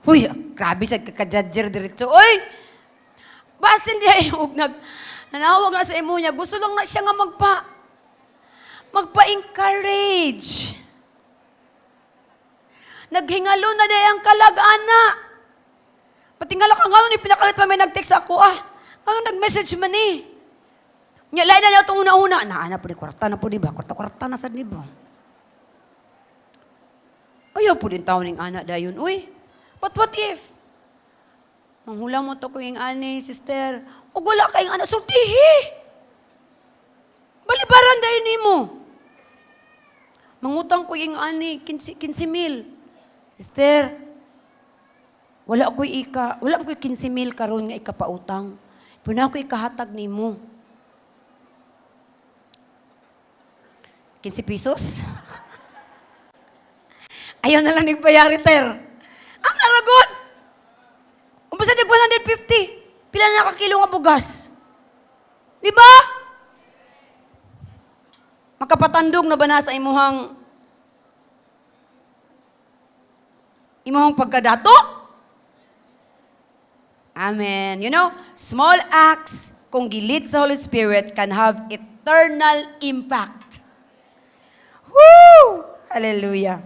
Huy, grabe sa kakajadger diretso. Oy! Basin diya og nanawag na sa imo niya. Gusto lang na siya nga magpa-encourage. Naghingalo na day ang kalagana. Patingala ka nga, pinakalit pa may nag-text ako, Ngayon nag-message man eh. Lain na niya itong una-una. Naana po di, kwarta na po di ba? Kwarta na sa di ba? Ayaw po din taon ng anak dayon. Uy, but what if? Manghula mo to ko yung ani, sister. O wala kayong anak, sultihi. Balibaran dayon ni mo. Mangutang ko yung ani, 15,000. Sister, wala ko'y 15,000 karon nga ikapautang. Pero na ako'y ikahatag ni mo. 15 pesos? Ayaw na lang nagbayari, ter. Ang aragon! Umpasa nag 150. Pila na nakakilo nga bugas. Di ba? Makapatandog na ba na sa imuhang pagkadato? Amen. You know, small acts kung gilid sa Holy Spirit can have eternal impact. Woo! Hallelujah.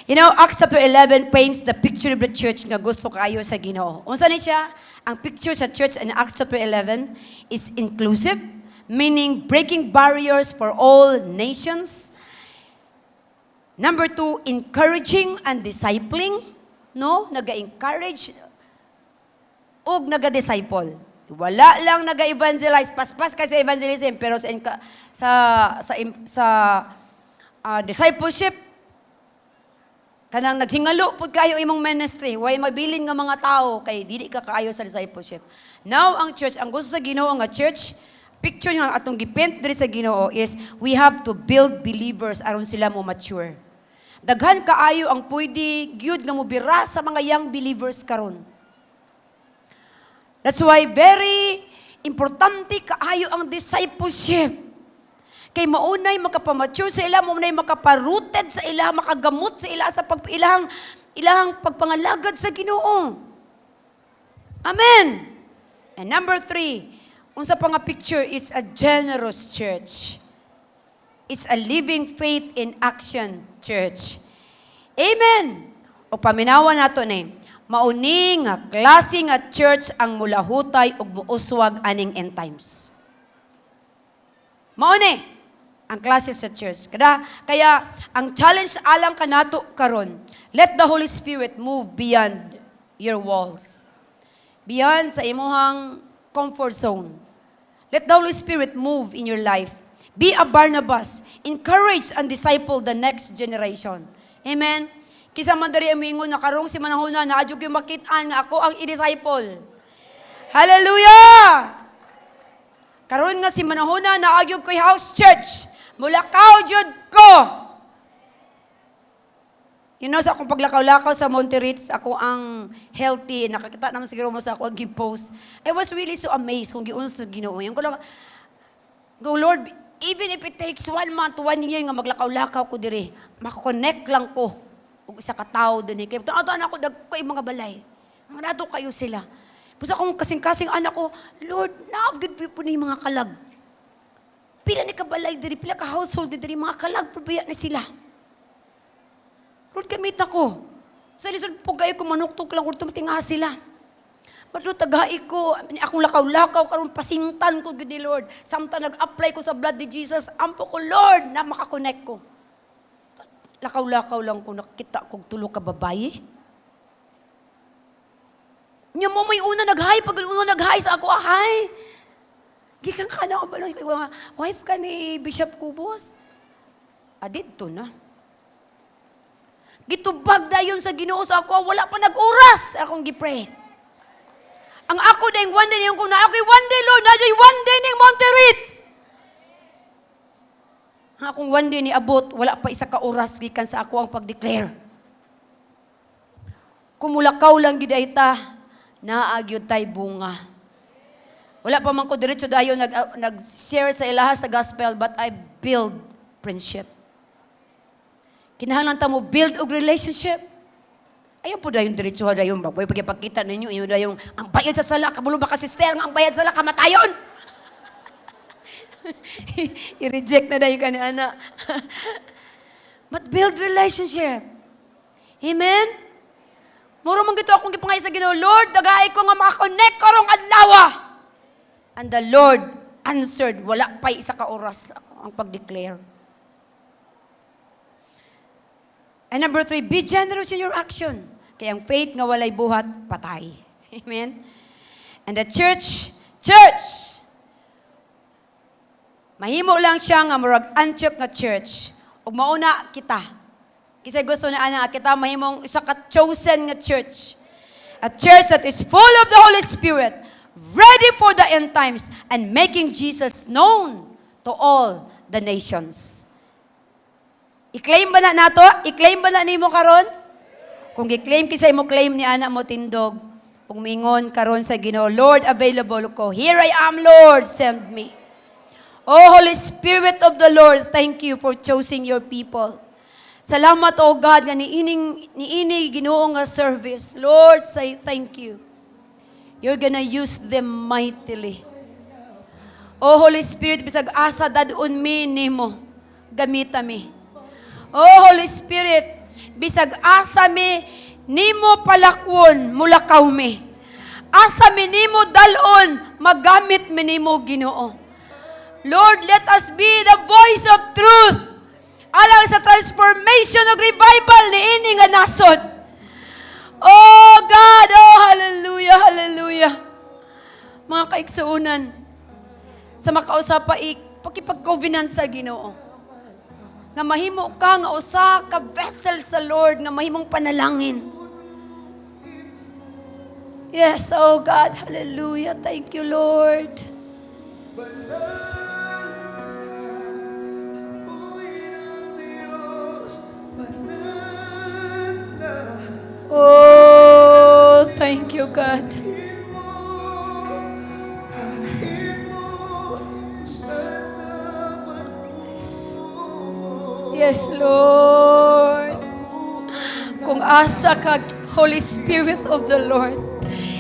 You know, Acts chapter 11 paints the picture of the church nga gusto kayo sa Ginoo. Unsa ni siya? Ang picture sa church in Acts chapter 11 is inclusive, meaning breaking barriers for all nations. Number 2, encouraging and discipling. No? Naga-encourage ug naga-disciple. Wala lang naga-evangelize. Paspas kasi evangelism. Pero sa discipleship, kanang naghingalo po kayo imong ministry. Way mabilin nga mga tao kay dili ka kaayo sa discipleship. Now, ang church, ang gusto sa Ginoo nga church, picture nga atong gipent diri sa Ginoo is we have to build believers aron sila mo mature. Daghan kaayo ang pwede gyud nga mobira sa mga young believers karon. That's why very importante kaayo ang discipleship. Kay maunay makapamature sa ila, maunay makaparuted sa ila, makagamot sa ila sa ilahang pagpangalagad sa Ginoo. Amen. And number 3, unsa pa nga picture is a generous church. It's a living faith in action church. Amen. O paminawan nato ni, mauni nga klase nga church ang mulahutay ug muuswag aning end times. Mauni ang klase sa church. Kaya ang challenge alang kanato karon, let the Holy Spirit move beyond your walls. Beyond sa imuhang comfort zone. Let the Holy Spirit move in your life Be a Barnabas. Encourage and disciple the next generation. Amen? Kisa man dari amingon na karong si manahuna na adyo yung makitaan nga ako ang i-disciple. Hallelujah! Karon nga si manahuna na adyo ko'y house church. Mulakaw jud ko. You know, sa akong paglakaw-lakaw sa Monte Ritz, ako ang healthy. Nakakita naman siguro mo sa ako ang give-post. I was really so amazed kung giunsa sa Ginoo. Yung ko lang, go Lord, even if it takes 1 month, 1 year nga maglakaw-lakaw ko diri, makakonect lang ko ug isa ka tawo dinhi. Kaya tunan ako dagkoy mga balay. Mga nato kayo sila. Pusa akong kasing-kasing anak ko, Lord, naabgid po ni mga kalag. Pila ni kabalay diri, pila ka household diri, mga kalag pabaya na sila. Lord, gamit ako. Sa lisod pugay ko manuktok lang, Lord, tumitinga sila. Madlo tagay ko, akong lakaw-lakaw, karon pasingtan ko, gudi Lord. Samtang nag-apply ko sa blood ni Jesus, ampo ko, Lord, na makakonect ko. Lakaw-lakaw lang ko, nakita kong tulo ka babae. Nya mo may una nag-hi, pag una nag-hi sa ako, hi. Gikan ka na ako, wife ka ni Bishop Cubos. Adit to na. Gitubag dayon sa Ginoo sa ako, wala pa nag-oras akong gipray. Ang ako dahil one day yung kung na ako'y one day, Lord, na one day ning Monte Ritz. Ang akong one day ni abot, wala pa isa ka oras gikan sa ako ang pag-declare. Kumulakaw lang gid ay ta, naagyod tay bunga. Wala pa man ko diretso dayon nag-share sa ilaha sa gospel, but I build friendship. Kinahanglan ta mo build og relationship. Ayaw po dayong diretso dayong baboy pagkipagkita ninyo iyo dayong ang bayad sa sala kabulo ba ka sister nga ang bayad sa sala kamatayon. I-reject na dayon kani ana. But build relationship. Amen. Muro man gito akong gipangay sa Ginoo, Lord, dagay ko nga maka-connect karong adlaw. And the Lord answered, wala pa isa ka oras ang pag-declare. And number 3, be generous in your action. Kaya ang faith nga walay buhat, patay. Amen? And the church, mahimo lang siya nga murag Antioch nga church. Ug mauna kita. Kisay gusto na ana kita mahimong isa ka chosen nga church. A church that is full of the Holy Spirit, ready for the end times, and making Jesus known to all the nations. I-claim ba na nato? I-claim ba na nimo karon? Kung i-claim kisay mo claim ni ana mo tindog, pumingon karon sa Ginoo, Lord, available ko. Here I am, Lord, send me. Oh, Holy Spirit of the Lord, thank you for choosing your people. Salamat, oh God, nga niini Ginoo nga service. Lord, say thank you. You're gonna use them mightily. Oh, Holy Spirit, bisag asa dadun mi nimo, gamita mi. Oh, Holy Spirit, bisag asa mi, nimo palakwon, mulakaw mi. Asa mi nimo dalon, magamit mi nimo Ginoo. Lord, let us be the voice of truth. Alang sa transformation of revival ni ini nga nasod. Oh God, oh hallelujah, hallelujah. Mga kaiksuunan, sa makausapa pakipag-covenant sa Ginoo. Nga mahimo ka nga usa ka vessel sa Lord nga mahimong panalangin. Yes, oh God, hallelujah. Thank you, Lord. Oh, thank you, God. Yes, Lord. Kung asa ka, Holy Spirit of the Lord,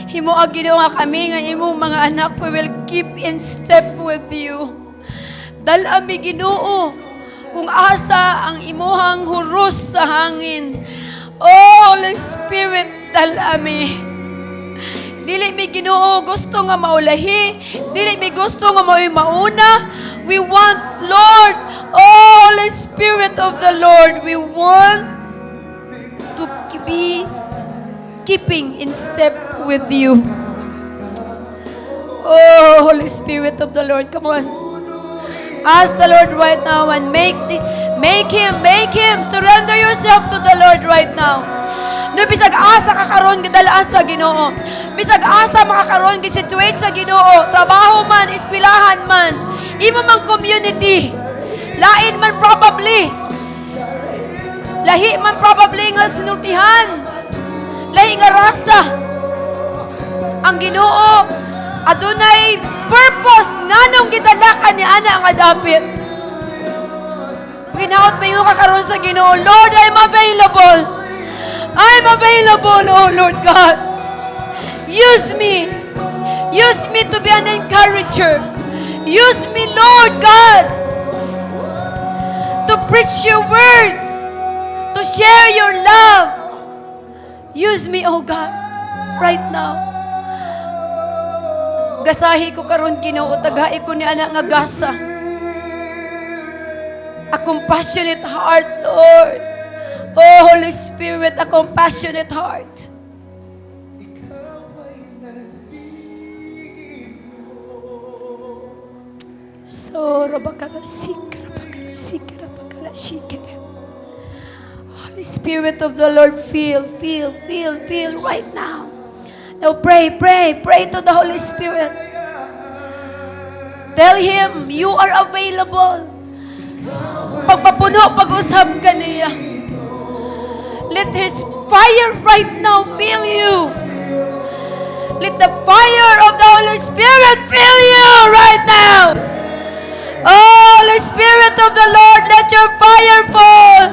himo ang Ginoo nga kami nga imong mga anak, we will keep in step with you. Dala mi Ginoo, kung asa ang imuhang huros sa hangin. Oh, Holy Spirit, dala mi. Dili mi Ginoo gusto nga maulahi, dili mi gusto nga mauna. We want, Lord, oh, Holy Spirit of the Lord, we want to be keeping in step with you. Oh, Holy Spirit of the Lord, come on. Ask the Lord right now and make him, surrender yourself to the Lord right now. No, bisag asa ka karon gidalaan sa Ginoo. Bisag asa makakaroon gi-situate sa Ginoo, trabaho man, eskwelahan man, imo man community. Lain man probably. Lahi man probably nga sinultihan. Lahi nga rasa. Ang Ginoo adunay purpose nganong gidala ka ni ana nga dapit. Ginaot mayo ka karon sa Ginoo, Lord, I'm available. I'm available, oh Lord God. Use me. Use me to be an encourager. Use me, Lord God, to preach your word, to share your love. Use me, oh God, right now. Gasahi ko karon Ginoo, tagahi ko ni anak nga gasa. A compassionate heart, Lord. Oh, Holy Spirit, a compassionate heart. So, Holy Spirit of the Lord, feel right now. Now pray to the Holy Spirit. Tell Him, you are available. Pagpapuno, pag-usap ka niya. Let His fire right now fill you. Let the fire of the Holy Spirit fill you right now. Oh, Holy Spirit of the Lord, let your fire fall.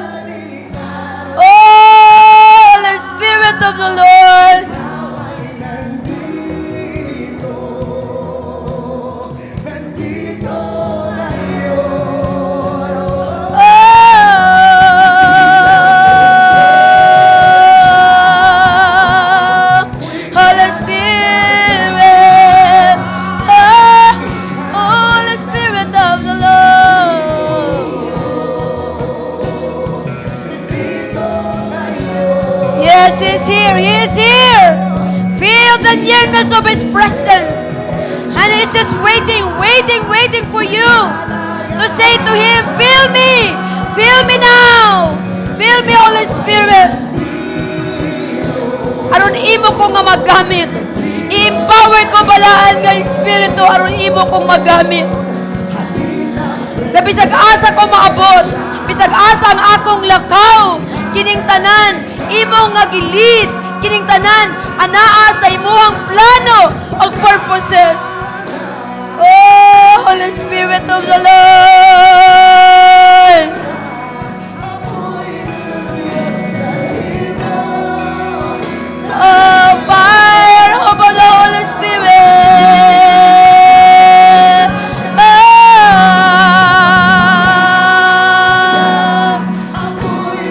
Oh, Holy Spirit of the Lord. Yes, He's here. He is here. Feel the nearness of His presence. And He's just waiting for you to say to Him, fill me now. Fill me, Holy Spirit. Aron imo ko nga magamit. I-empower ko balaan nga Espiritu aron imo kong magamit. Na bisag asa ko maabot. Bisag asa ang akong lakaw. Kining tanan, imo nga gilid. Kining tanan, anaa sa imuhang plano o purposes. Oh, Holy Spirit of the Lord. Oh, fire of the Holy Spirit.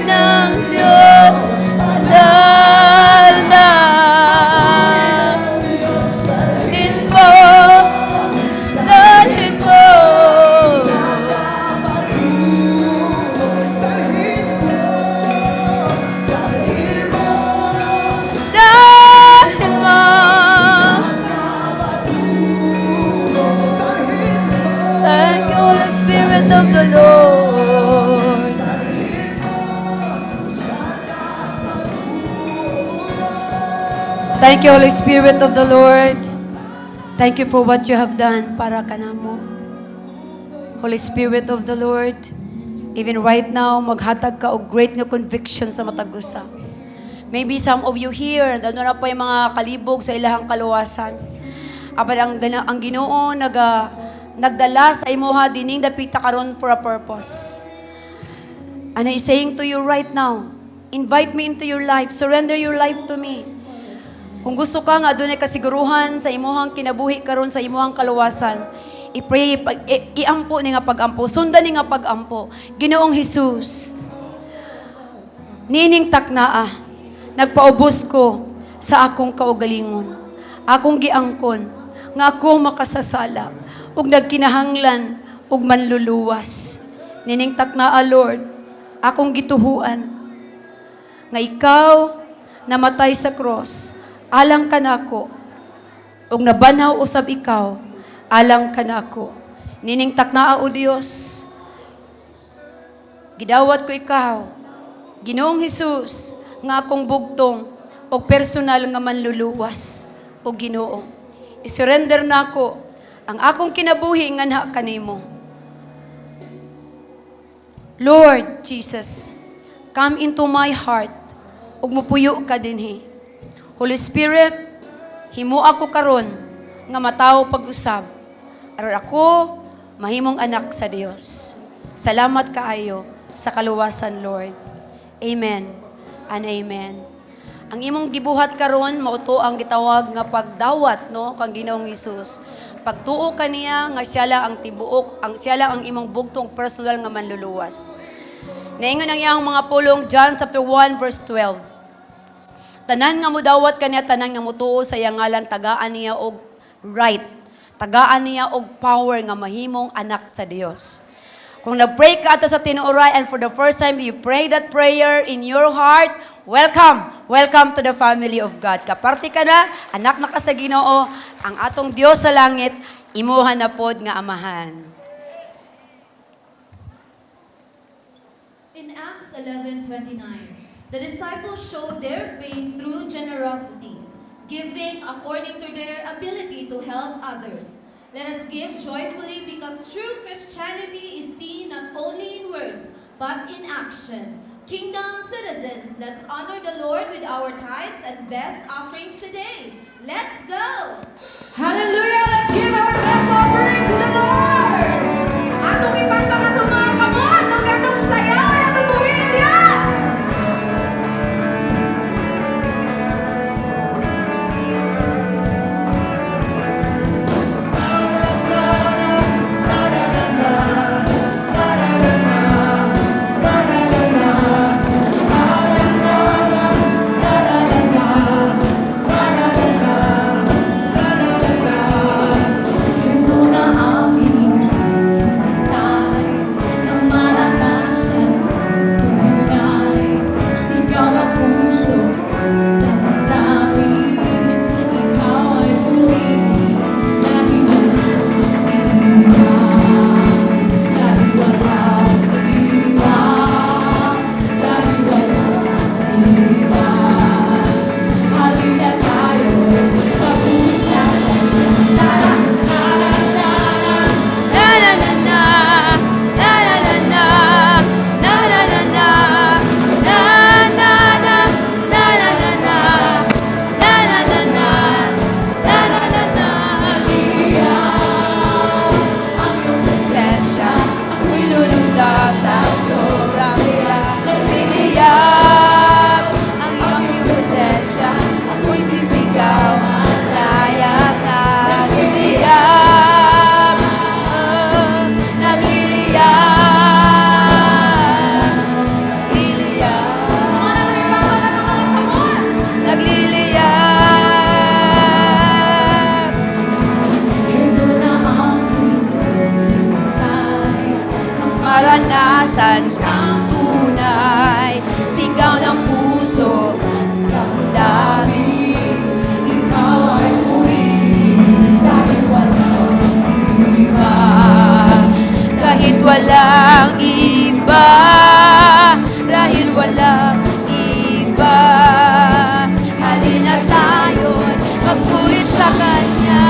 Ng Diyos, dalhin mo. Dalhin mo. Thank you, Holy Spirit of the Lord. Thank you, Holy Spirit of the Lord. Thank you for what you have done para kanamo. Holy Spirit of the Lord, even right now, maghatag ka og great nga conviction sa matag usa. Maybe some of you here, ano na po yung mga kalibog sa ilahang kaluwasan. Apan ang Ginoo nagdala sa imuha dining dapita karon for a purpose. And I saying to you right now, invite me into your life, surrender your life to me. Kung gusto ka nga adunay kasiguruhan sa imuhang kinabuhi karon sa imuhang kaluwasan, i-pray, iampo ni nga pagampo, sundan ni nga pagampo. Ginoong Hesus, nining taknaa, nagpaubos ko sa akong kaugalingon. Akong giangkon, nga ako makasasala, ug nagkinahanglan, ug manluluwas. Nining taknaa, Lord, akong gituhuan, nga ikaw namatay sa cross, alang ka nako, ug nabanhaw usab ikaw, alang ka nako. Nining taknaa o Dios. Gidawat ko ikaw, Ginoong Hesus, nga akong bugtong o personal nga manluluwas o Ginoo. I-surrender na ako ang akong kinabuhi nga na kanimo. Lord Jesus, come into my heart ug mupuyo ka dinhi. Holy Spirit, himo ako karon nga matawo pag-usab. Aron ako mahimong anak sa Dios. Salamat kaayo sa kaluwasan, Lord. Amen and amen. Ang imong gibuhat karon mao to ang gitawag nga pagdawat no kang Ginoong Hesus. Pagtuo kaniya nga siya lang ang tibuok, siya lang ang imong bugtong personal nga manluluwas. Naingon ang iyang mga pulong John chapter 1 verse 12. Tanan nga mudawat kaniya, tanan nga mutuo sa iyang ngalan, tagaan niya og right. Tagaan niya og power nga mahimong anak sa Dios. Kung nag-pray ka ato sa tinuoray and for the first time you pray that prayer in your heart, welcome! Welcome to the family of God. Kaparti ka na, anak na ka sa Ginoo, ang atong Dios sa langit, imuhan na pod nga amahan. In Acts 11:29, the disciples showed their faith through generosity, giving according to their ability to help others. Let us give joyfully because true Christianity is seen not only in words, but in action. Kingdom citizens, let's honor the Lord with our tithes and best offerings today. Let's go! Hallelujah! Let's give our best offering to the Lord! Atong ipagpaka itong mga kamot, ang atong sayaw, at atong buhin, yes! Maranasan kang tunay, sigaw ng puso, damdamin, ikaw ay purihin, dahil walang iba, kahit walang iba, dahil walang iba, halina tayo'y magpurit sa Kanya.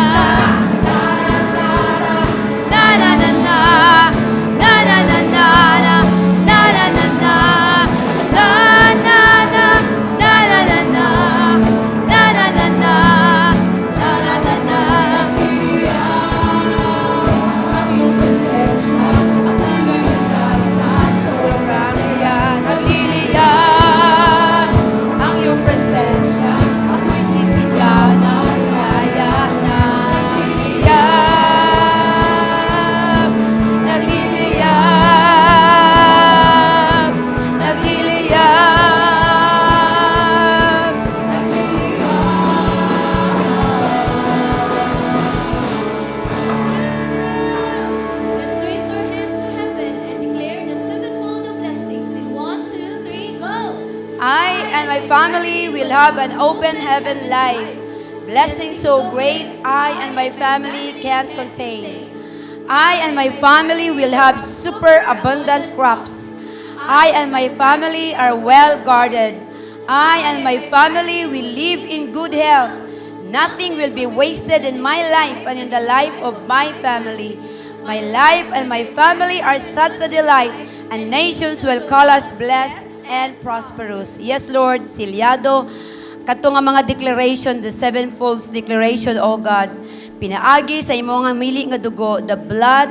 Let's raise our hands to heaven and declare the sevenfold of blessings in 1, 2, 3, go! I and my family will have an open heaven life. Blessings so great I and my family can't contain. I and my family will have super abundant crops. I and my family are well guarded. I and my family will live in good health. Nothing will be wasted in my life and in the life of my family. My life and my family are such a delight, and nations will call us blessed and prosperous. Yes, Lord, silyado. Kato nga mga declaration, the sevenfold declaration, O God. Pinaagi sa imong mili nga dugo, the blood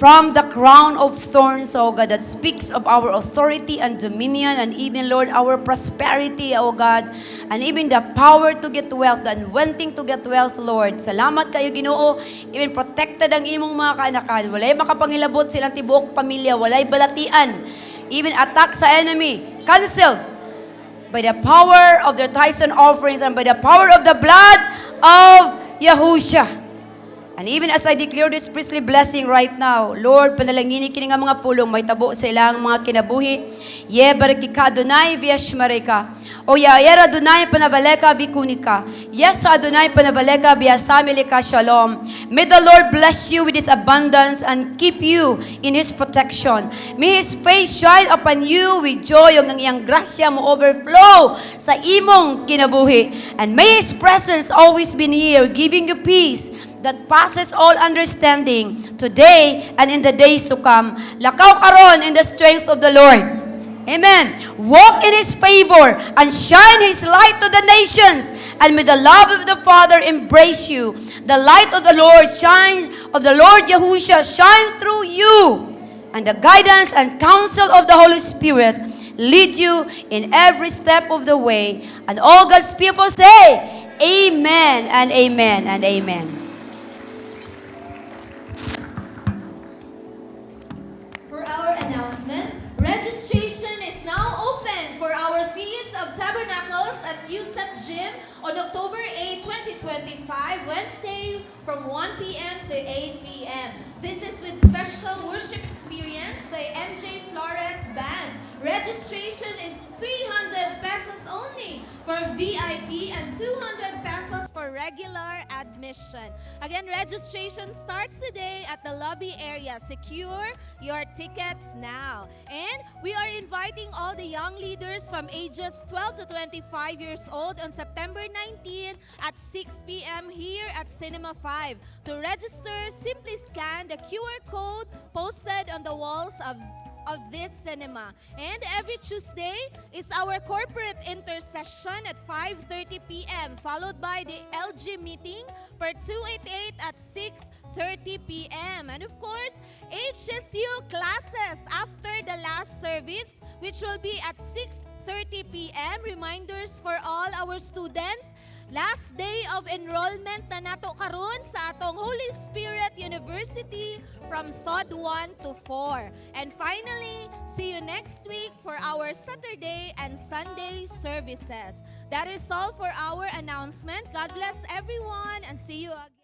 from the crown of thorns, O God, that speaks of our authority and dominion, and even, Lord, our prosperity, O God, and even the power to get wealth, and wanting to get wealth, Lord. Salamat kayo, Ginoo. Even protected ang imong mga kaanakan. Walay makapangilabot silang tibuok pamilya, walay balatian. Even attack sa enemy, canceled by the power of their tithes and offerings and by the power of the blood of Yahushua. And even as I declare this priestly blessing right now, Lord, panalangini kini nga mga pulong may tabo sa ilang mga kinabuhi. Ye barakika Adonai v'yashmareka. O yaera Adonai panabaleka bikunika. Yes, Adonai panabaleka biasamileka shalom. May the Lord bless you with His abundance and keep you in His protection. May His face shine upon you with joy. Ang iyang grasya mo overflow sa imong kinabuhi. And may His presence always be near, giving you peace that passes all understanding today and in the days to come. Lakaw karon in the strength of the Lord. Amen. Walk in His favor and shine His light to the nations. And may the love of the Father embrace you. The light of the Lord shine, of the Lord Yahushua shine through you. And the guidance and counsel of the Holy Spirit lead you in every step of the way. And all God's people say, Amen and Amen and Amen. For our announcement, registration is now open for our Feast of Tabernacles at USEP Gym on October 8, 2025, Wednesday from 1 p.m. to 8 p.m. This is with special worship experience by MJ Flores Band. Registration is 300 pesos only for VIP and 200 pesos for regular admission. Again, registration starts today at the lobby area. Secure your tickets now. And we are inviting all the young leaders from ages 12 to 25 years old on September 19 at 6 p.m. here at Cinema 5. To register, simply scan the QR code posted on the walls of this cinema. And every Tuesday is our corporate intercession at 5:30 p.m. followed by the LG meeting for 288 at 6:30 p.m. And of course, HSU classes after the last service, which will be at 6:30 p.m. Reminders for all our students. Last day of enrollment na nato karon sa atong Holy Spirit University from SOD 1 to 4. And finally, see you next week for our Saturday and Sunday services. That is all for our announcement. God bless everyone and see you again.